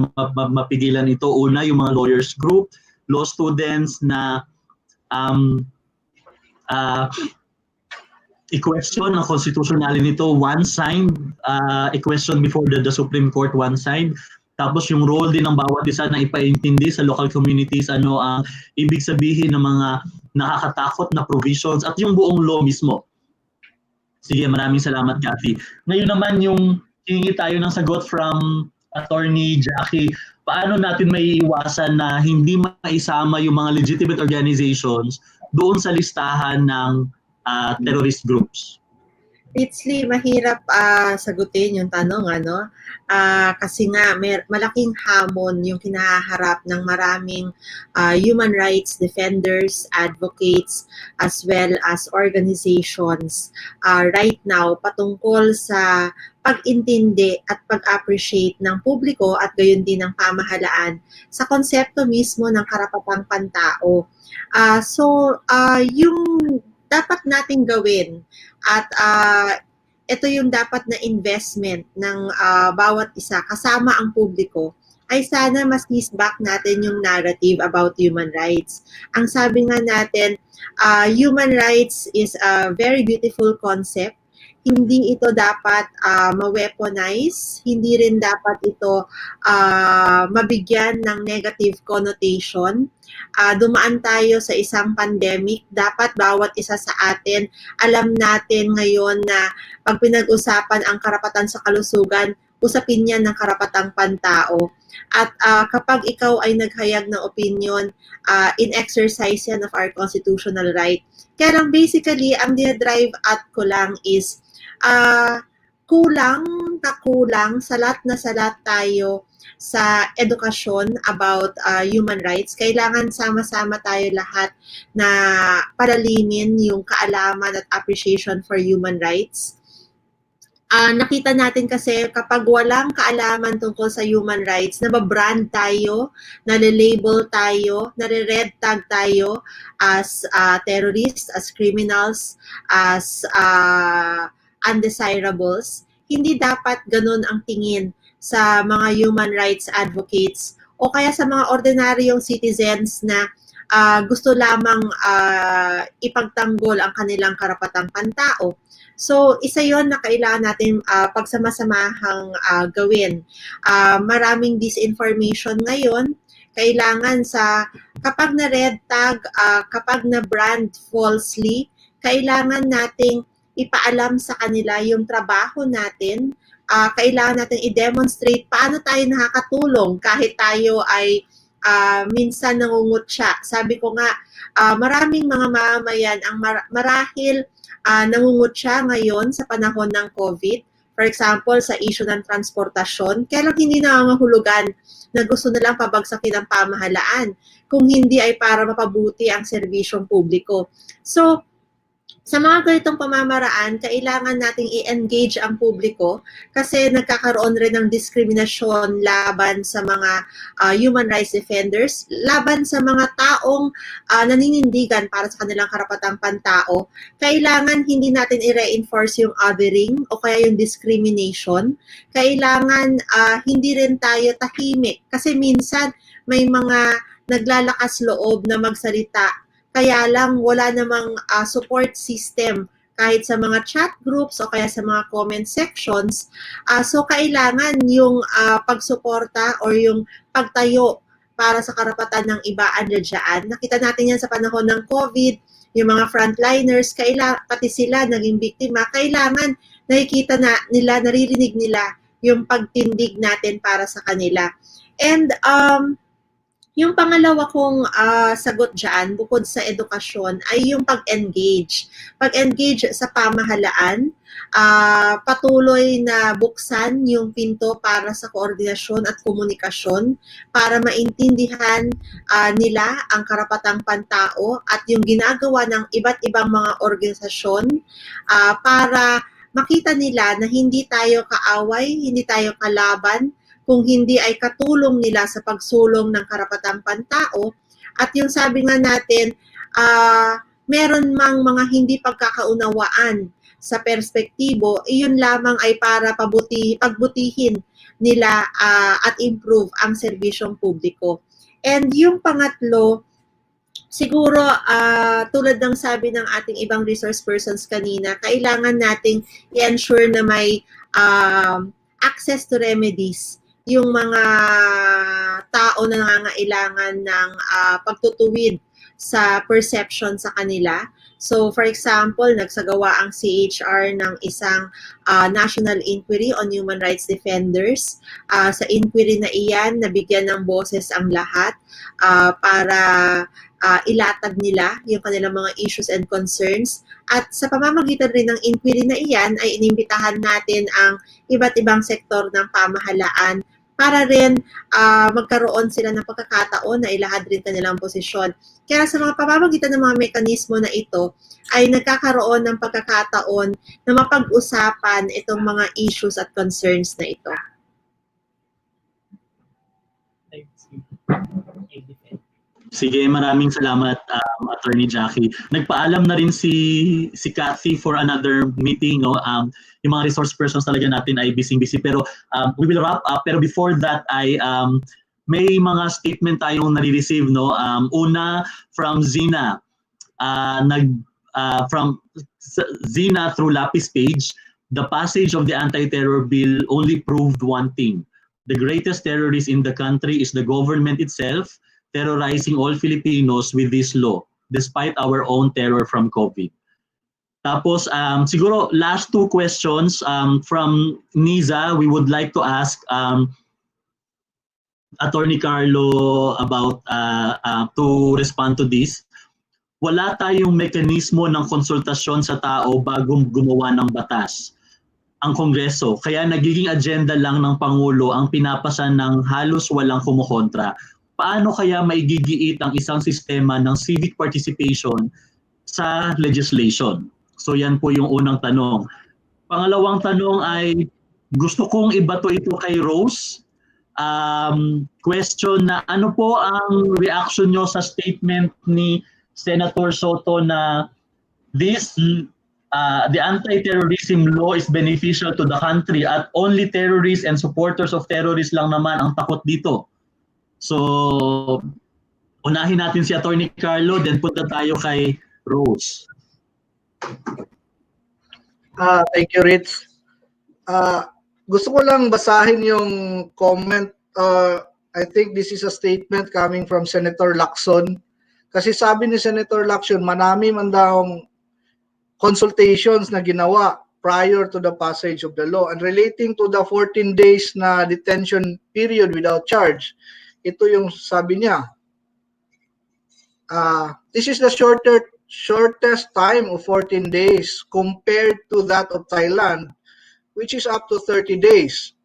mapigilan ito. Una, yung mga lawyers group, law students na i-question ang constitutionality nito, one side, i-question before the Supreme Court, one side. Tapos yung role din ng bawat isa na ipaintindi sa local communities ano ang ibig sabihin ng mga nakakatakot na provisions at yung buong law mismo. Sige, maraming salamat, Kathy. Ngayon naman yung hihingi tayo ng sagot from Attorney Jackie. Paano natin may iwasan na hindi maisama yung mga legitimate organizations doon sa listahan ng terrorist groups? It's mahirap sagutin yung tanong, ano? Kasi nga malaking hamon yung kinaharap ng maraming human rights defenders, advocates, as well as organizations right now patungkol sa pag-intindi at pag-appreciate ng publiko at gayon din ng pamahalaan sa konsepto mismo ng karapatang pantao. Yung dapat nating gawin at ito yung dapat na investment ng bawat isa kasama ang publiko ay sana mas back natin yung narrative about human rights. Ang sabi nga natin, human rights is a very beautiful concept. Hindi ito dapat ma-weaponize, hindi rin dapat ito mabigyan ng negative connotation. Dumaan tayo sa isang pandemic, dapat bawat isa sa atin, alam natin ngayon na pag pinag-usapan ang karapatan sa kalusugan, usapin yan ng karapatang pantao. At kapag ikaw ay naghayag ng opinion, in exercise yan of our constitutional right. Kaya lang basically, ang dinadrive at ko lang is kulang salat na salat tayo sa edukasyon about human rights. Kailangan sama-sama tayo lahat na palalimin yung kaalaman at appreciation for human rights. Nakita natin kasi kapag walang kaalaman tungkol sa human rights, nababrand tayo, nalilabel tayo, nare-red tag tayo as terrorists, as criminals, as undesirables. Hindi dapat ganun ang tingin sa mga human rights advocates o kaya sa mga ordinaryong citizens na gusto lamang ipagtanggol ang kanilang karapatang pantao. So, isa yon na kailangan natin pagsama-samahang gawin. Maraming disinformation ngayon. Kailangan kapag na-red tag, kapag na-brand falsely, kailangan nating ipaalam sa kanila yung trabaho natin. Kailangan natin i-demonstrate paano tayo nakakatulong kahit tayo ay minsan nangungutya. Sabi ko nga, maraming mga mamamayan ang marahil nangungutya ngayon sa panahon ng COVID. For example, sa issue ng transportasyon, kaya lang hindi nangangahulugan na gusto nilang pabagsakin ang pamahalaan kung hindi ay para mapabuti ang serbisyong publiko. So, sa mga ganitong pamamaraan, kailangan nating i-engage ang publiko kasi nagkakaroon rin ng diskriminasyon laban sa mga human rights defenders, laban sa mga taong naninindigan para sa kanilang karapatang pantao. Kailangan hindi natin i-reinforce yung othering o kaya yung discrimination. Kailangan hindi rin tayo tahimik kasi minsan may mga naglalakas loob na magsalita. Kaya lang wala namang support system kahit sa mga chat groups o kaya sa mga comment sections. So kailangan yung pagsuporta or yung pagtayo para sa karapatan ng iba andyan. Nakita natin yan sa panahon ng COVID, yung mga frontliners, pati sila naging biktima. Kailangan nakikita nila, naririnig nila yung pagtindig natin para sa kanila. And yung pangalawa kong sagot dyan, bukod sa edukasyon, ay yung pag-engage. Pag-engage sa pamahalaan, patuloy na buksan yung pinto para sa koordinasyon at komunikasyon para maintindihan nila ang karapatang pantao at yung ginagawa ng iba't ibang mga organisasyon para makita nila na hindi tayo kaaway, hindi tayo kalaban, kung hindi ay katulong nila sa pagsulong ng karapatang pantao. At yung sabi nga natin, meron mang mga hindi pagkakaunawaan sa perspektibo, iyon lamang ay para pagbutihin nila at improve ang serbisyong publiko. And yung pangatlo, siguro tulad ng sabi ng ating ibang resource persons kanina, kailangan nating i-ensure na may access to remedies yung mga tao na nangangailangan ng pagtutuwid sa perception sa kanila. So for example, nagsagawa ang CHR ng isang national inquiry on human rights defenders. Sa inquiry na iyan, nabigyan ng boses ang lahat para ilatag nila yung kanilang mga issues and concerns. At sa pamamagitan rin ng inquiry na iyan ay inimbitahan natin ang iba't ibang sektor ng pamahalaan para rin magkaroon sila ng pagkakataon na ilahad rin kanilang posisyon. Kaya sa mga pamamagitan ng mga mekanismo na ito ay nagkakaroon ng pagkakataon na mapag-usapan itong mga issues at concerns na ito. Sige, maraming salamat, Attorney Jackie. Nagpaalam na rin si Cathy for another meeting. No? Yung mga resource persons talaga natin ay busy-busy. Pero we will wrap up. Pero before that, may mga statement tayong nare-receive. No? Una, from Zina. From Zina through Lapis page, the passage of the anti-terror bill only proved one thing. The greatest terrorist in the country is the government itself, terrorizing all Filipinos with this law, despite our own terror from COVID. Tapos, siguro last two questions from Niza, we would like to ask Attorney Carlo about to respond to this. Wala tayong mekanismo ng konsultasyon sa tao bago gumawa ng batas ang Kongreso. Kaya nagiging agenda lang ng Pangulo ang pinapasa ng halos walang kumukontra. Paano kaya maigigiit ang isang sistema ng civic participation sa legislation? So yan po yung unang tanong. Pangalawang tanong ay gusto kong ibato ito kay Rose. Question na ano po ang reaction nyo sa statement ni Senator Soto na the anti-terrorism law is beneficial to the country at only terrorists and supporters of terrorists lang naman ang takot dito. So, unahin natin si Attorney Carlo, then punta tayo kay Rose. Thank you, Rich. Gusto ko lang basahin yung comment. I think this is a statement coming from Senator Lacson. Kasi sabi ni Senator Lacson, marami man daw consultations na ginawa prior to the passage of the law. And relating to the 14 days na detention period without charge, ito yung sabi niya, this is the shortest time of 14 days compared to that of Thailand, which is up to 30 days.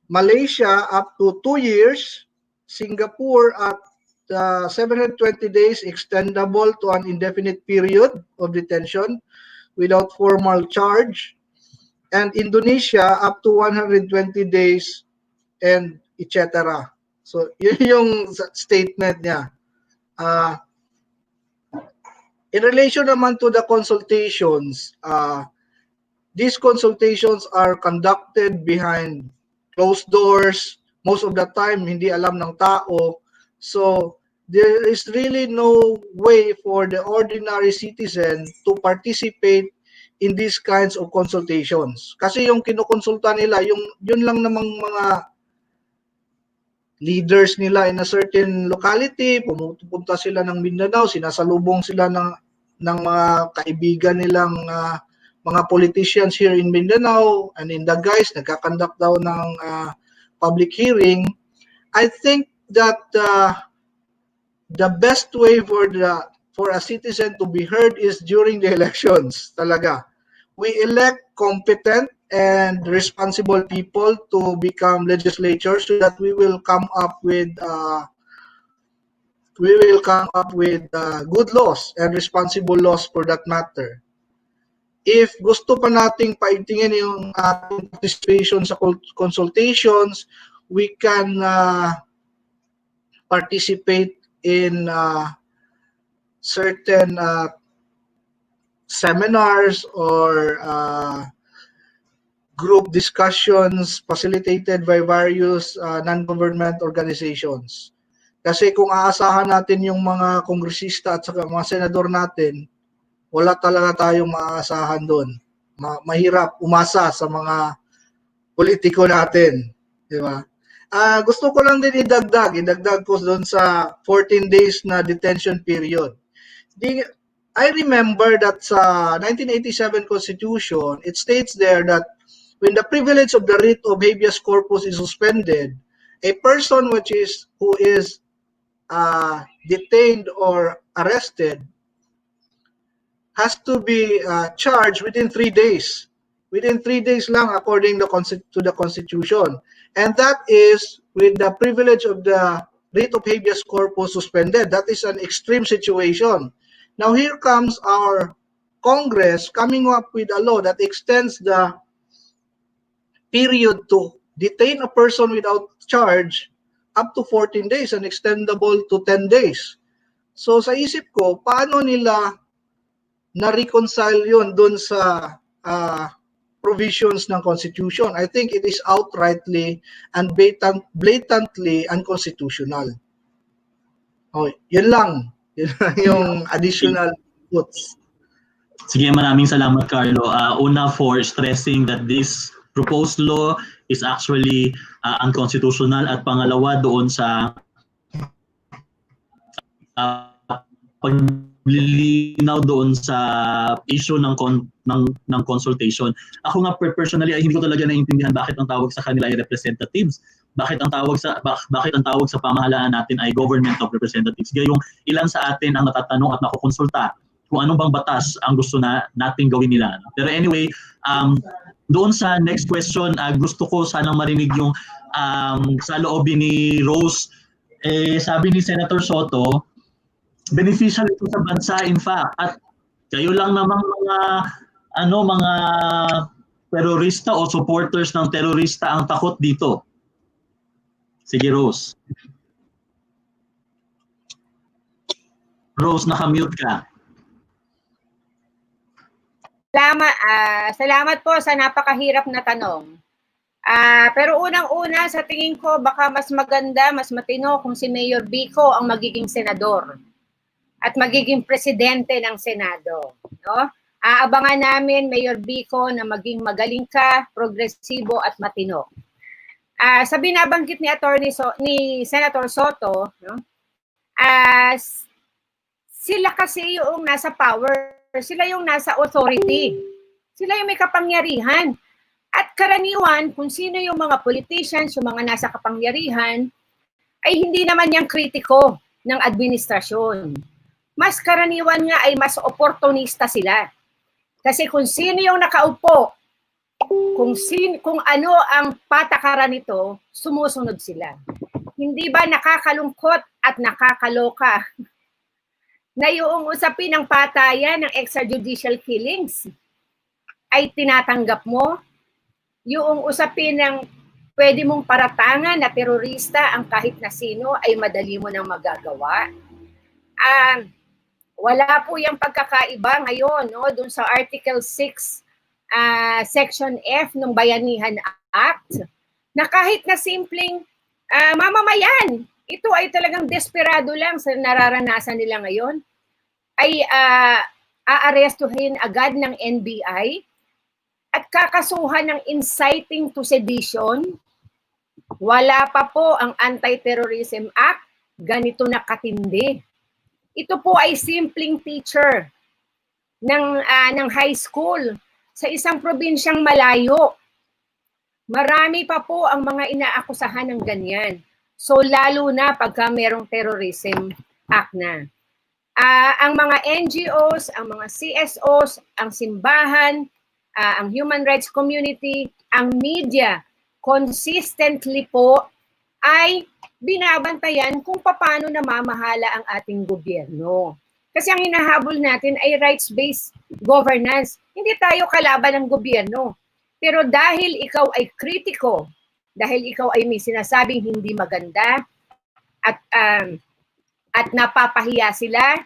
Malaysia up to 2 years, Singapore at 720 days extendable to an indefinite period of detention without formal charge, and Indonesia up to 120 days and etc. So yun yung statement niya. In relation naman to the consultations, these consultations are conducted behind closed doors. Most of the time, hindi alam ng tao. So there is really no way for the ordinary citizen to participate in these kinds of consultations. Kasi yung kinukonsulta nila, yun lang namang mga leaders nila in a certain locality, pumupunta sila ng Mindanao, sinasalubong sila ng mga kaibigan nilang mga politicians here in Mindanao, and in the guys, nagkakandak daw ng public hearing. I think that the best way for a citizen to be heard is during the elections talaga. We elect competent and responsible people to become legislators so that we will come up with good laws and responsible laws for that matter. If gusto pa nating paigtingin yung ating participation sa consultations, we can participate in certain seminars or group discussions facilitated by various non-government organizations. Kasi kung aasahan natin yung mga kongresista at saka mga senador natin, wala talaga tayong maaasahan doon. Mahirap umasa sa mga politiko natin, di ba? Gusto ko lang din idagdag ko doon sa 14 days na detention period. I remember that sa 1987 Constitution, it states there that when the privilege of the writ of habeas corpus is suspended, a person who is detained or arrested has to be charged within 3 days. Within 3 days lang according to the Constitution. And that is with the privilege of the writ of habeas corpus suspended. That is an extreme situation. Now here comes our Congress coming up with a law that extends the period to detain a person without charge up to 14 days and extendable to 10 days. So sa isip ko, paano nila na-reconcile yun dun sa provisions ng Constitution? I think it is outrightly and blatantly unconstitutional. Oh, yun lang. Yun lang yung additional inputs. Sige, maraming salamat, Carlo. Una, for stressing that this proposed law is actually unconstitutional, at pangalawa doon sa paglilinaw doon sa issue ng consultation. Ako nga personally ay hindi ko talaga naiintindihan bakit ang tawag sa kanila ay representatives. Bakit ang tawag sa pamahalaan natin ay government of representatives. Gayong ilan sa atin ang natatanong at nakukonsulta kung anong bang batas ang gusto nating gawin nila. Pero anyway, doon sa next question, gusto ko sanang marinig yung sa loobin ni Rose. Sabi ni Senator Soto, beneficial ito sa bansa, in fact, at kayo lang namang mga terorista o supporters ng terorista ang takot dito. Sige, Rose. Rose, naka-mute ka. Salamat po sa napakahirap na tanong. Pero unang-una, sa tingin ko, baka mas maganda, mas matino kung si Mayor Vico ang magiging senador at magiging presidente ng Senado. No? Aabangan namin, Mayor Vico, na maging magaling ka, progresibo at matino. Sa binabanggit ni Senator Soto, no? Sila kasi yung nasa power, sila yung nasa authority, sila yung may kapangyarihan. At karaniwan, kung sino yung mga politicians, yung mga nasa kapangyarihan, ay hindi naman yung kritiko ng administrasyon. Mas karaniwan nga ay mas oportunista sila. Kasi kung sino yung nakaupo, kung ano ang patakaran nito, sumusunod sila. Hindi ba nakakalungkot at nakakaloka na yung usapin ng patayan ng extrajudicial killings ay tinatanggap mo? Yung usapin ng pwede mong paratangan na terorista ang kahit na sino ay madali mo nang magagawa? Wala po yung pagkakaiba ngayon, no, dun sa Article 6, Section F ng Bayanihan Act, na kahit na simpleng mamamayan, ito ay talagang desperado lang sa nararanasan nila ngayon, ay aarestuhin agad ng NBI at kakasuhan ng inciting to sedition. Wala pa po ang Anti-Terrorism Act, ganito na katindi. Ito po ay simpleng teacher ng high school sa isang probinsyang malayo. Marami pa po ang mga inaakusahan ng ganyan. So lalo na pagka merong Terrorism Act na. Ang mga NGOs, ang mga CSOs, ang simbahan, ang human rights community, ang media, consistently po ay binabantayan kung paano namamahala ang ating gobyerno. Kasi ang hinahabol natin ay rights-based governance. Hindi tayo kalaban ng gobyerno. Pero dahil ikaw ay kritiko, dahil ikaw ay may sinasabing hindi maganda, at napapahiya sila,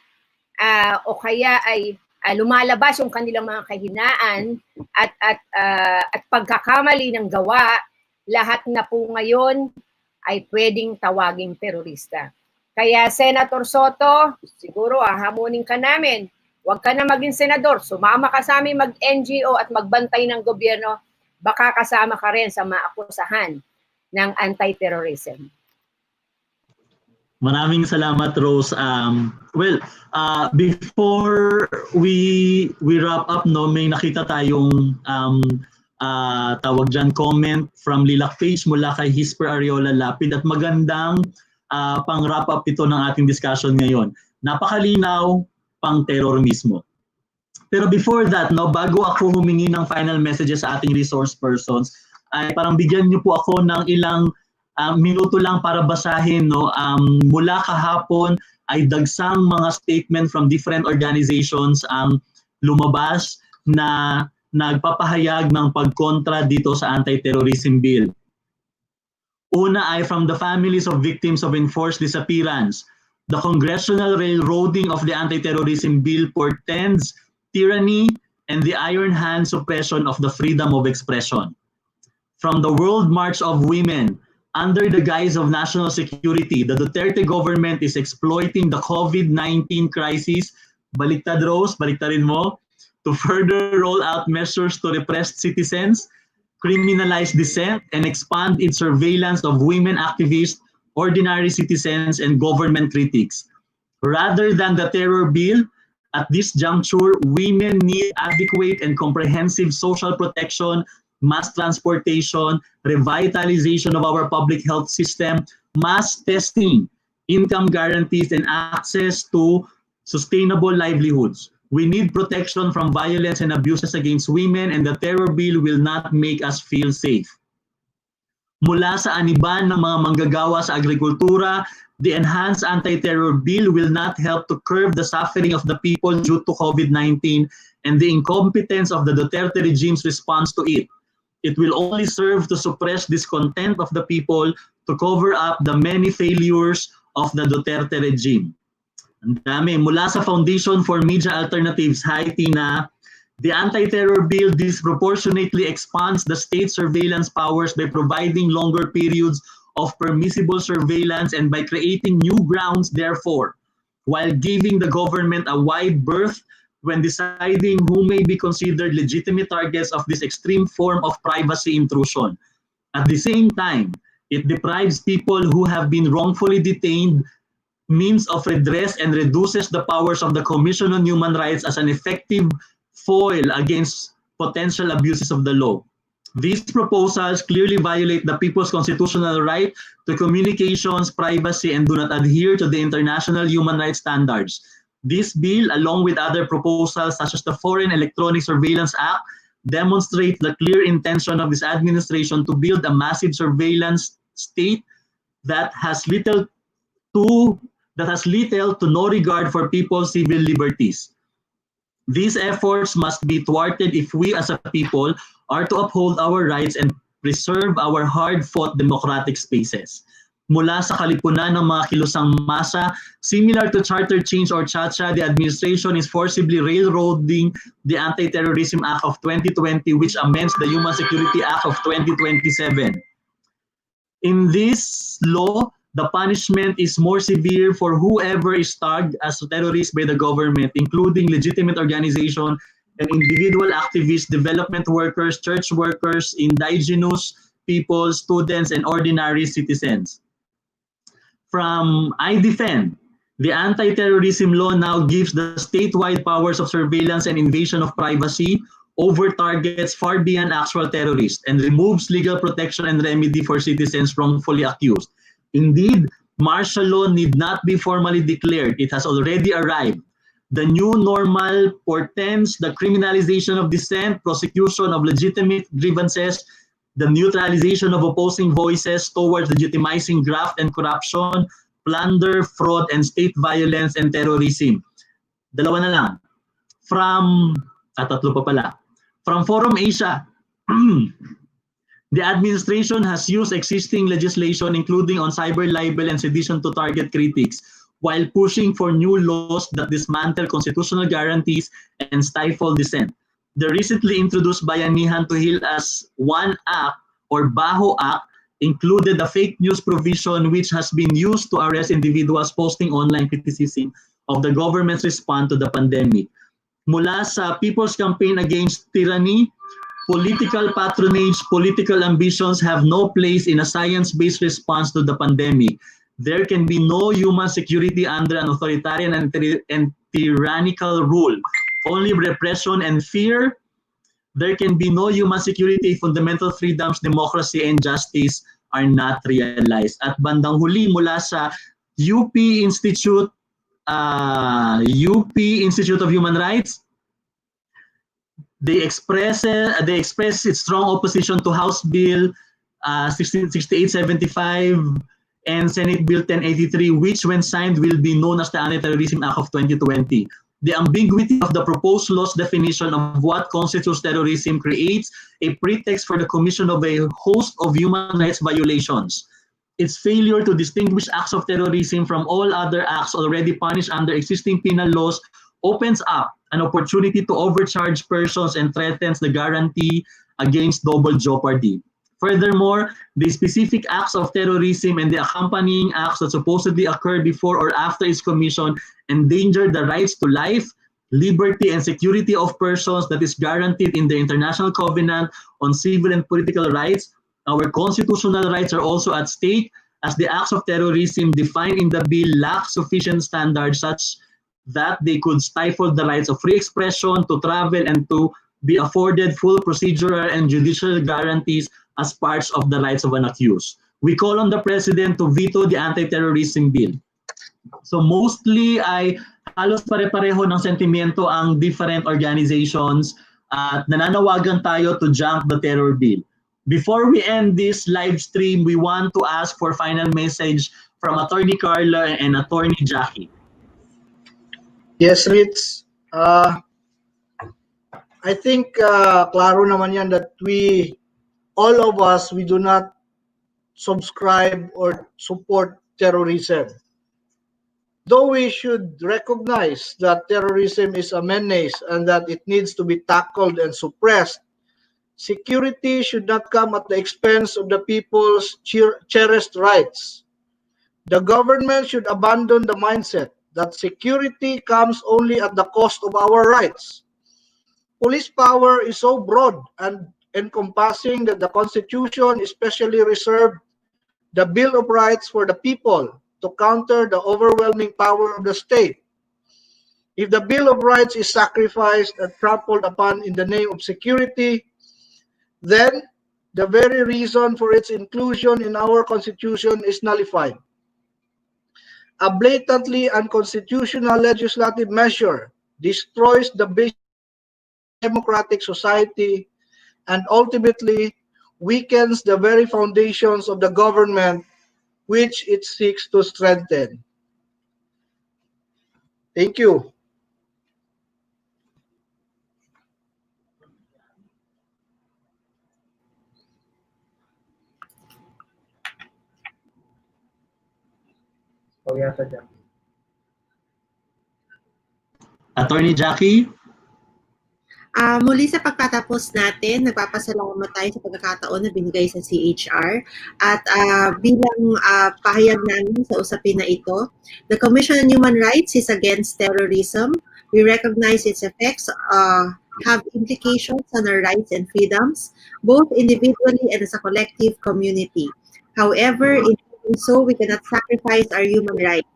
o kaya ay lumalabas yung kanilang mga kahinaan at pagkakamali ng gawa, lahat na po ngayon ay pwedeng tawaging terorista. Kaya Senator Soto, siguro hahamunin ka namin, huwag ka na maging senador, sumama ka sa amin mag-NGO at magbantay ng gobyerno, baka kasama ka rin sa maakusahan ng anti-terrorism. Maraming salamat, Rose. Before we wrap up, no, may nakita tayong tawag dyan, comment from Lilac Page mula kay Hisper Ariola Lapid at magandang pang wrap up ito ng ating discussion ngayon. Napakalinaw, pang terror mismo. Pero before that, no, bago ako humingi ng final messages sa ating resource persons, ay parang bigyan niyo po ako ng ilang minuto lang para basahin, no. Mula kahapon ay dagsang mga statement from different organizations ang lumabas na nagpapahayag ng pagkontra dito sa anti-terrorism bill. Una ay from the families of victims of enforced disappearance. The congressional railroading of the anti-terrorism bill portends tyranny and the iron hand suppression of the freedom of expression. From the World March of Women, under the guise of national security, the Duterte government is exploiting the COVID-19 crisis, baliktad Rose, baliktarin mo, to further roll out measures to repress citizens, criminalize dissent, and expand its surveillance of women activists, ordinary citizens, and government critics. Rather than the terror bill, at this juncture, women need adequate and comprehensive social protection, mass transportation, revitalization of our public health system, mass testing, income guarantees, and access to sustainable livelihoods. We need protection from violence and abuses against women, and the terror bill will not make us feel safe. Mula sa aniban ng mga manggagawa sa agrikultura, the enhanced anti-terror bill will not help to curb the suffering of the people due to COVID-19 and the incompetence of the Duterte regime's response to it. It will only serve to suppress discontent of the people to cover up the many failures of the Duterte regime. Ang dami. Mula sa Foundation for Media Alternatives, hi Tina. The anti-terror bill disproportionately expands the state surveillance powers by providing longer periods of permissible surveillance and by creating new grounds, therefore, while giving the government a wide berth when deciding who may be considered legitimate targets of this extreme form of privacy intrusion. At the same time, it deprives people who have been wrongfully detained means of redress and reduces the powers of the Commission on Human Rights as an effective foil against potential abuses of the law. These proposals clearly violate the people's constitutional right to communications, privacy, and do not adhere to the international human rights standards. This bill, along with other proposals such as the Foreign Electronic Surveillance Act, demonstrates the clear intention of this administration to build a massive surveillance state that has little to no regard for people's civil liberties. These efforts must be thwarted if we as a people are to uphold our rights and preserve our hard-fought democratic spaces. Mula sa kalipunan ng mga kilusang masa, similar to Charter Change or Chacha, the administration is forcibly railroading the Anti-Terrorism Act of 2020, which amends the Human Security Act of 2027. In this law, the punishment is more severe for whoever is tagged as a terrorist by the government, including legitimate organization and individual activists, development workers, church workers, indigenous people, students, and ordinary citizens. From iDEFEND, the anti-terrorism law now gives the statewide powers of surveillance and invasion of privacy over targets far beyond actual terrorists and removes legal protection and remedy for citizens wrongfully accused. Indeed, martial law need not be formally declared. It has already arrived. The new normal portends the criminalization of dissent, prosecution of legitimate grievances, the neutralization of opposing voices towards legitimizing graft and corruption, plunder, fraud, and state violence and terrorism. Dalawa na lang. Tatlo pa pala. From Forum Asia, the administration has used existing legislation, including on cyber libel and sedition, to target critics, while pushing for new laws that dismantle constitutional guarantees and stifle dissent. The recently introduced Bayanihan to Heal as One Act or Baho Act included a fake news provision which has been used to arrest individuals posting online criticism of the government's response to the pandemic. Mula sa People's Campaign Against Tyranny, political patronage, political ambitions have no place in a science-based response to the pandemic. There can be no human security under an authoritarian and tyrannical rule. Only repression and fear. There can be no human security if fundamental freedoms, democracy, and justice are not realized. At bandang huli mula sa UP Institute of Human Rights, they express its strong opposition to House Bill 6875 and Senate Bill 1083, which when signed will be known as the Anti-Terrorism Act of 2020. The ambiguity of the proposed law's definition of what constitutes terrorism creates a pretext for the commission of a host of human rights violations. Its failure to distinguish acts of terrorism from all other acts already punished under existing penal laws opens up an opportunity to overcharge persons and threatens the guarantee against double jeopardy. Furthermore, the specific acts of terrorism and the accompanying acts that supposedly occurred before or after its commission endanger the rights to life, liberty, and security of persons that is guaranteed in the International Covenant on Civil and Political Rights. Our constitutional rights are also at stake as the acts of terrorism defined in the bill lack sufficient standards such that they could stifle the rights of free expression, to travel, and to be afforded full procedural and judicial guarantees as parts of the rights of an accused. We call on the President to veto the anti-terrorism bill. So mostly ay halos pare-pareho ng sentimiento ang different organizations at nananawagan tayo to junk the terror bill. Before we end this live stream, we want to ask for final message from Attorney Carlo and Attorney Jackie. Yes, Ritz. I think klaro naman yan that all of us, we do not subscribe or support terrorism. Though we should recognize that terrorism is a menace and that it needs to be tackled and suppressed, security should not come at the expense of the people's cherished rights. The government should abandon the mindset that security comes only at the cost of our rights. Police power is so broad and encompassing that the Constitution especially reserved the Bill of Rights for the people to counter the overwhelming power of the state. If the Bill of Rights is sacrificed and trampled upon in the name of security, then the very reason for its inclusion in our Constitution is nullified. A blatantly unconstitutional legislative measure destroys the basic democratic society and ultimately weakens the very foundations of the government which it seeks to strengthen. Thank you. Attorney Jackie? Muli sa pagtatapos natin, nagpapasalamat tayo sa pagkakataon na binigay sa CHR at bilang pahayag namin sa usapin na ito, the Commission on Human Rights is against terrorism. We recognize its effects have implications on our rights and freedoms, both individually and as a collective community. However, in doing so, we cannot sacrifice our human rights.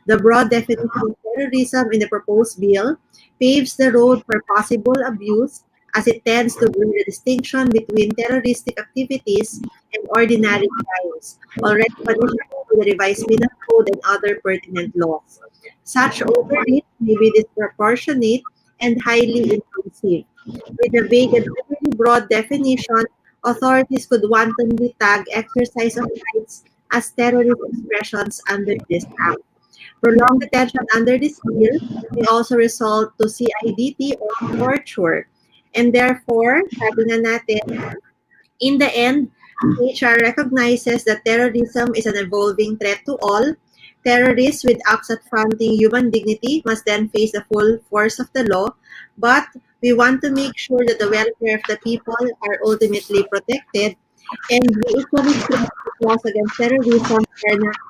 The broad definition of terrorism in the proposed bill paves the road for possible abuse as it tends to blur the distinction between terroristic activities and ordinary crimes, already punishable with the revised penal code and other pertinent laws. Such overreach may be disproportionate and highly intrusive. With a vague and overly broad definition, authorities could wantonly tag exercise of rights as terrorist expressions under this act. Prolonged detention under this bill may also result to CIDT or torture. And therefore, sabi nga natin, in the end, HR recognizes that terrorism is an evolving threat to all. Terrorists with acts affronting human dignity must then face the full force of the law, but we want to make sure that the welfare of the people are ultimately protected, and we equally stress that laws against terrorism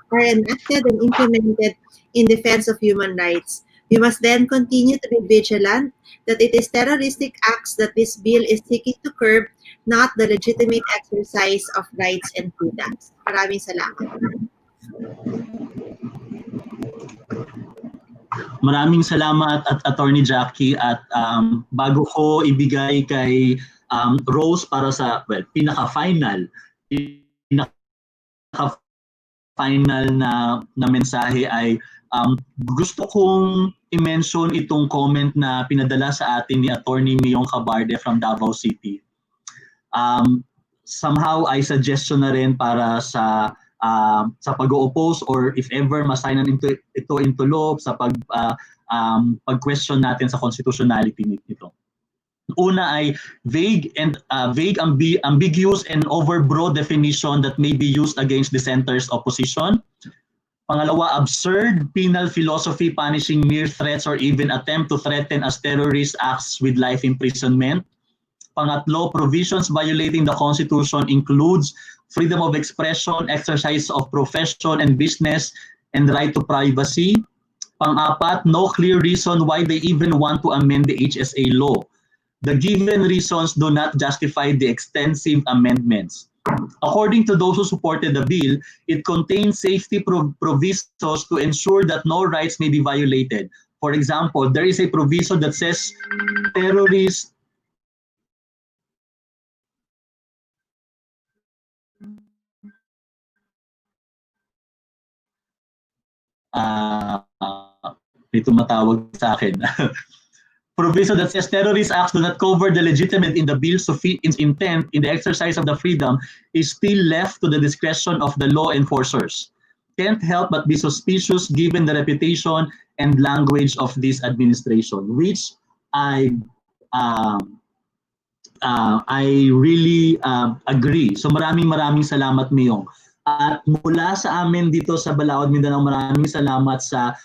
are enacted and implemented in defense of human rights. We must then continue to be vigilant that it is terroristic acts that this bill is seeking to curb, not the legitimate exercise of rights and freedoms. Maraming salamat. Maraming salamat at Attorney Jackie, at bago ko ibigay kay Rose para sa pinaka-final na mensahe ay gusto kong i-mention itong comment na pinadala sa atin ni Attorney Miyong Cabarde from Davao City. Somehow ay suggestion na rin para sa pag-o-oppose or if ever masignan ito into law sa pag-question natin sa constitutionality nito. Una ay vague, ambiguous and overbroad definition that may be used against dissenters' opposition. Pangalawa, absurd penal philosophy punishing mere threats or even attempt to threaten as terrorist acts with life imprisonment. Pangatlo, provisions violating the Constitution includes freedom of expression, exercise of profession and business, and right to privacy. Pang-apat, no clear reason why they even want to amend the HSA law. The given reasons do not justify the extensive amendments. According to those who supported the bill, it contains safety provisos to ensure that no rights may be violated. For example, there is a provision that says terrorists may tumatawag sa akin. Provision that says terrorist acts do not cover the legitimate in the bill's intent in the exercise of the freedom is still left to the discretion of the law enforcers. Can't help but be suspicious given the reputation and language of this administration, which I really agree. So maraming salamat, Miyong. At mula sa amin dito sa Balaod, Mindanao, maraming salamat sa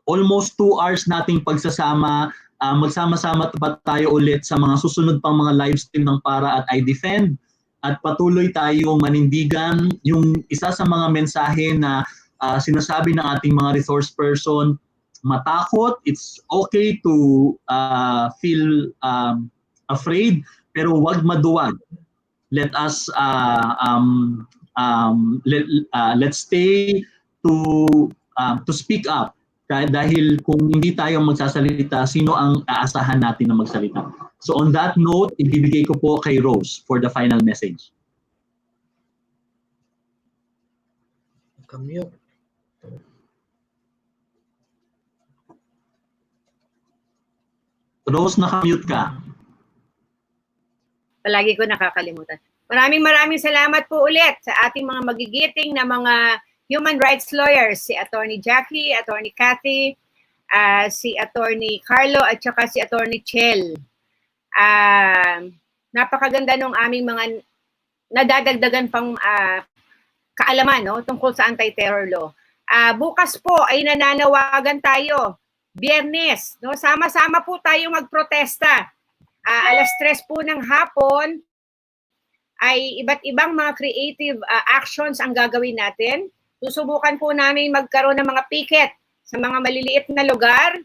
almost 2 hours nating pagsasama. Magsama-sama pa tayo ulit sa mga susunod pang mga live stream ng Para at iDefend. At patuloy tayong manindigan yung isa sa mga mensahe na sinasabi ng ating mga resource person, matakot. It's okay to feel afraid, pero wag maduwag. Let us let's stay to speak up. Dahil kung hindi tayo magsasalita, sino ang aasahan natin na magsalita? So on that note, ibibigay ko po kay Rose for the final message. Rose, naka-mute ka. Palagi ko nakakalimutan. Maraming salamat po ulit sa ating mga magigiting na mga human rights lawyers, si Attorney Jackie, Attorney Cathy, si Attorney Carlo, at saka si Attorney Chel. Napakaganda nung aming mga nadadagdagan pang kaalaman, no, tungkol sa anti-terror law. Bukas po ay nananawagan tayo. Biyernes, no, sama-sama po tayo magprotesta. 3:00 po ng hapon ay iba't ibang mga creative actions ang gagawin natin. Susubukan po namin magkaroon ng mga picket sa mga maliliit na lugar,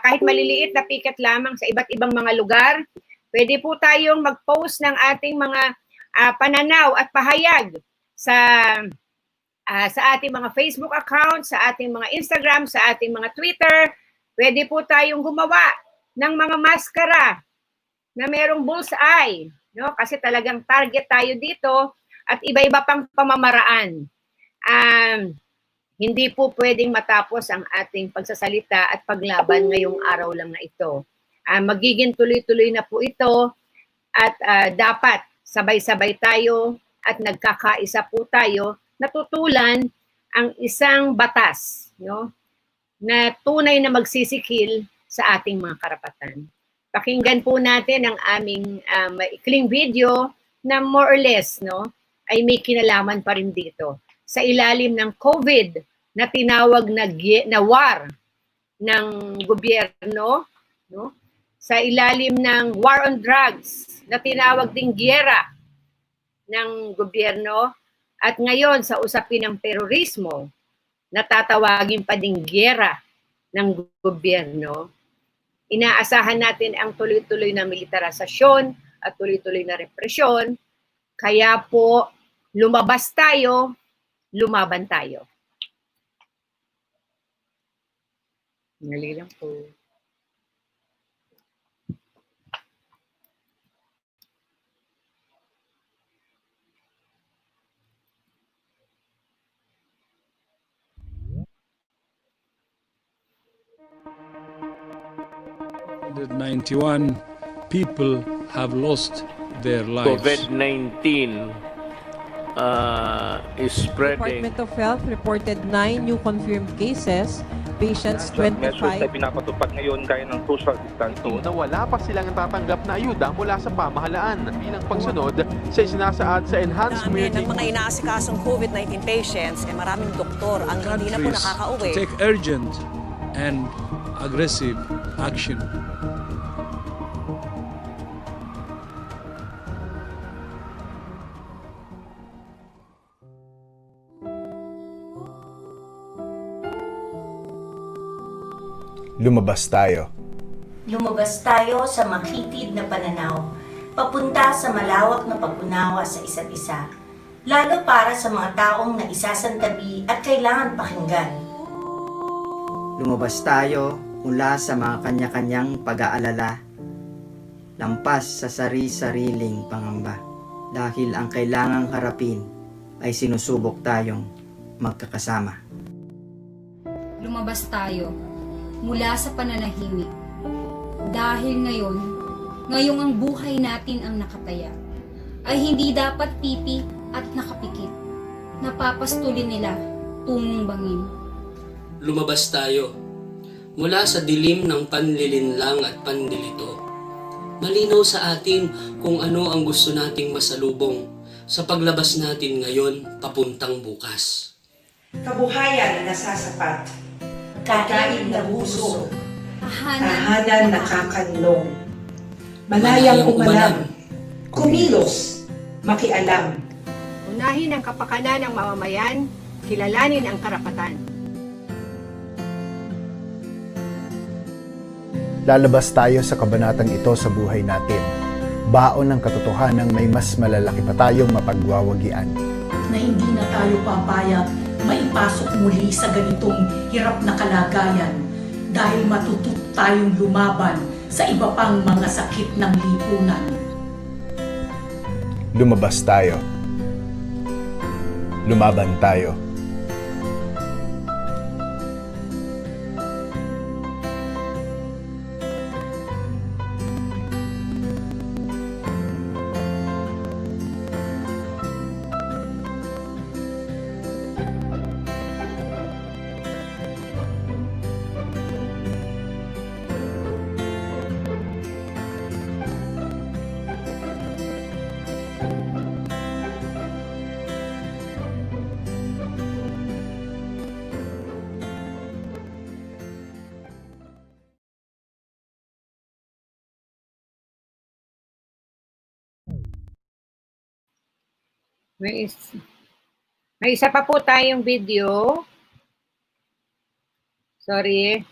kahit maliliit na picket lamang sa iba't ibang mga lugar. Pwede po tayong mag-post ng ating mga pananaw at pahayag sa ating mga Facebook account, sa ating mga Instagram, sa ating mga Twitter. Pwede po tayong gumawa ng mga maskara na merong bullseye, no? Kasi talagang target tayo dito at iba-iba pang pamamaraan. Hindi po pwedeng matapos ang ating pagsasalita at paglaban ngayong araw lang na ito. Magiging tuloy-tuloy na po ito at dapat sabay-sabay tayo at nagkakaisa po tayo natutulan ang isang batas, no, na tunay na magsisikil sa ating mga karapatan. Pakinggan po natin ang aming maikling video na more or less, no, ay may kinalaman pa rin dito. Sa ilalim ng COVID na tinawag na war ng gobyerno, no? Sa ilalim ng war on drugs na tinawag ding giyera ng gobyerno, at ngayon sa usapin ng terorismo na tatawagin pa ding giyera ng gobyerno, inaasahan natin ang tuloy-tuloy na militarisasyon at tuloy-tuloy na represyon. Kaya po lumabas tayo lumaban tayo. Ngali lang po. COVID-19 people have lost their lives. COVID-19 is spreading. Department of Health reported 9 new confirmed cases. Patients Measures na 25. pinapatupad ngayon gaya ng social distancing. Na wala pa silang natatanggap na ayuda mula sa pamahalaan bilang pagsunod sa isinasaad sa enhanced Dami community. ng mga inaasikasong COVID-19 patients, maraming doktor ang hindi na po Countries nakakauwi. to take urgent and aggressive action. Lumabas tayo. Lumabas tayo sa makitid na pananaw, papunta sa malawak na pag-unawa sa isa't isa, lalo para sa mga taong naisasantabi at kailangan pakinggan. Lumabas tayo mula sa mga kanya-kanyang pag-aalala, lampas sa sari-sariling pangamba, dahil ang kailangang harapin ay sinusubok tayong magkakasama. Lumabas tayo mula sa pananahimik, dahil ngayong ang buhay natin ang nakataya, ay hindi dapat pipi at nakapikit, napapastulin nila tungong bangin. Lumabas tayo mula sa dilim ng panlilinlang at pandilito. Malinaw sa atin kung ano ang gusto nating masalubong sa paglabas natin ngayon papuntang bukas. Kabuhayan na sasapat, Kain na busog, tahanan nakakanlong, malayang umalam, kumilos, makialam. Unahin ang kapakanan ng mamamayan, kilalanin ang karapatan. Lalabas tayo sa kabanatang ito sa buhay natin. Baon ng katotohanan may mas malalaki pa tayong mapagwawagian. Na hindi na tayo papayag maipasok muli sa ganitong hirap na kalagayan dahil matutut tayong lumaban sa iba pang mga sakit ng lipunan. Lumabas tayo. Lumaban tayo. May isa pa po tayong video. Sorry.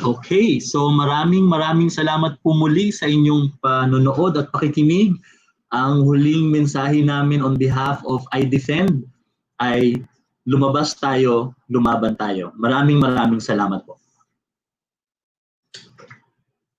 Okay, so maraming salamat po muli sa inyong panonood at pakikinig. Ang huling mensahe namin on behalf of iDEFEND ay lumabas tayo, lumaban tayo. Maraming salamat po.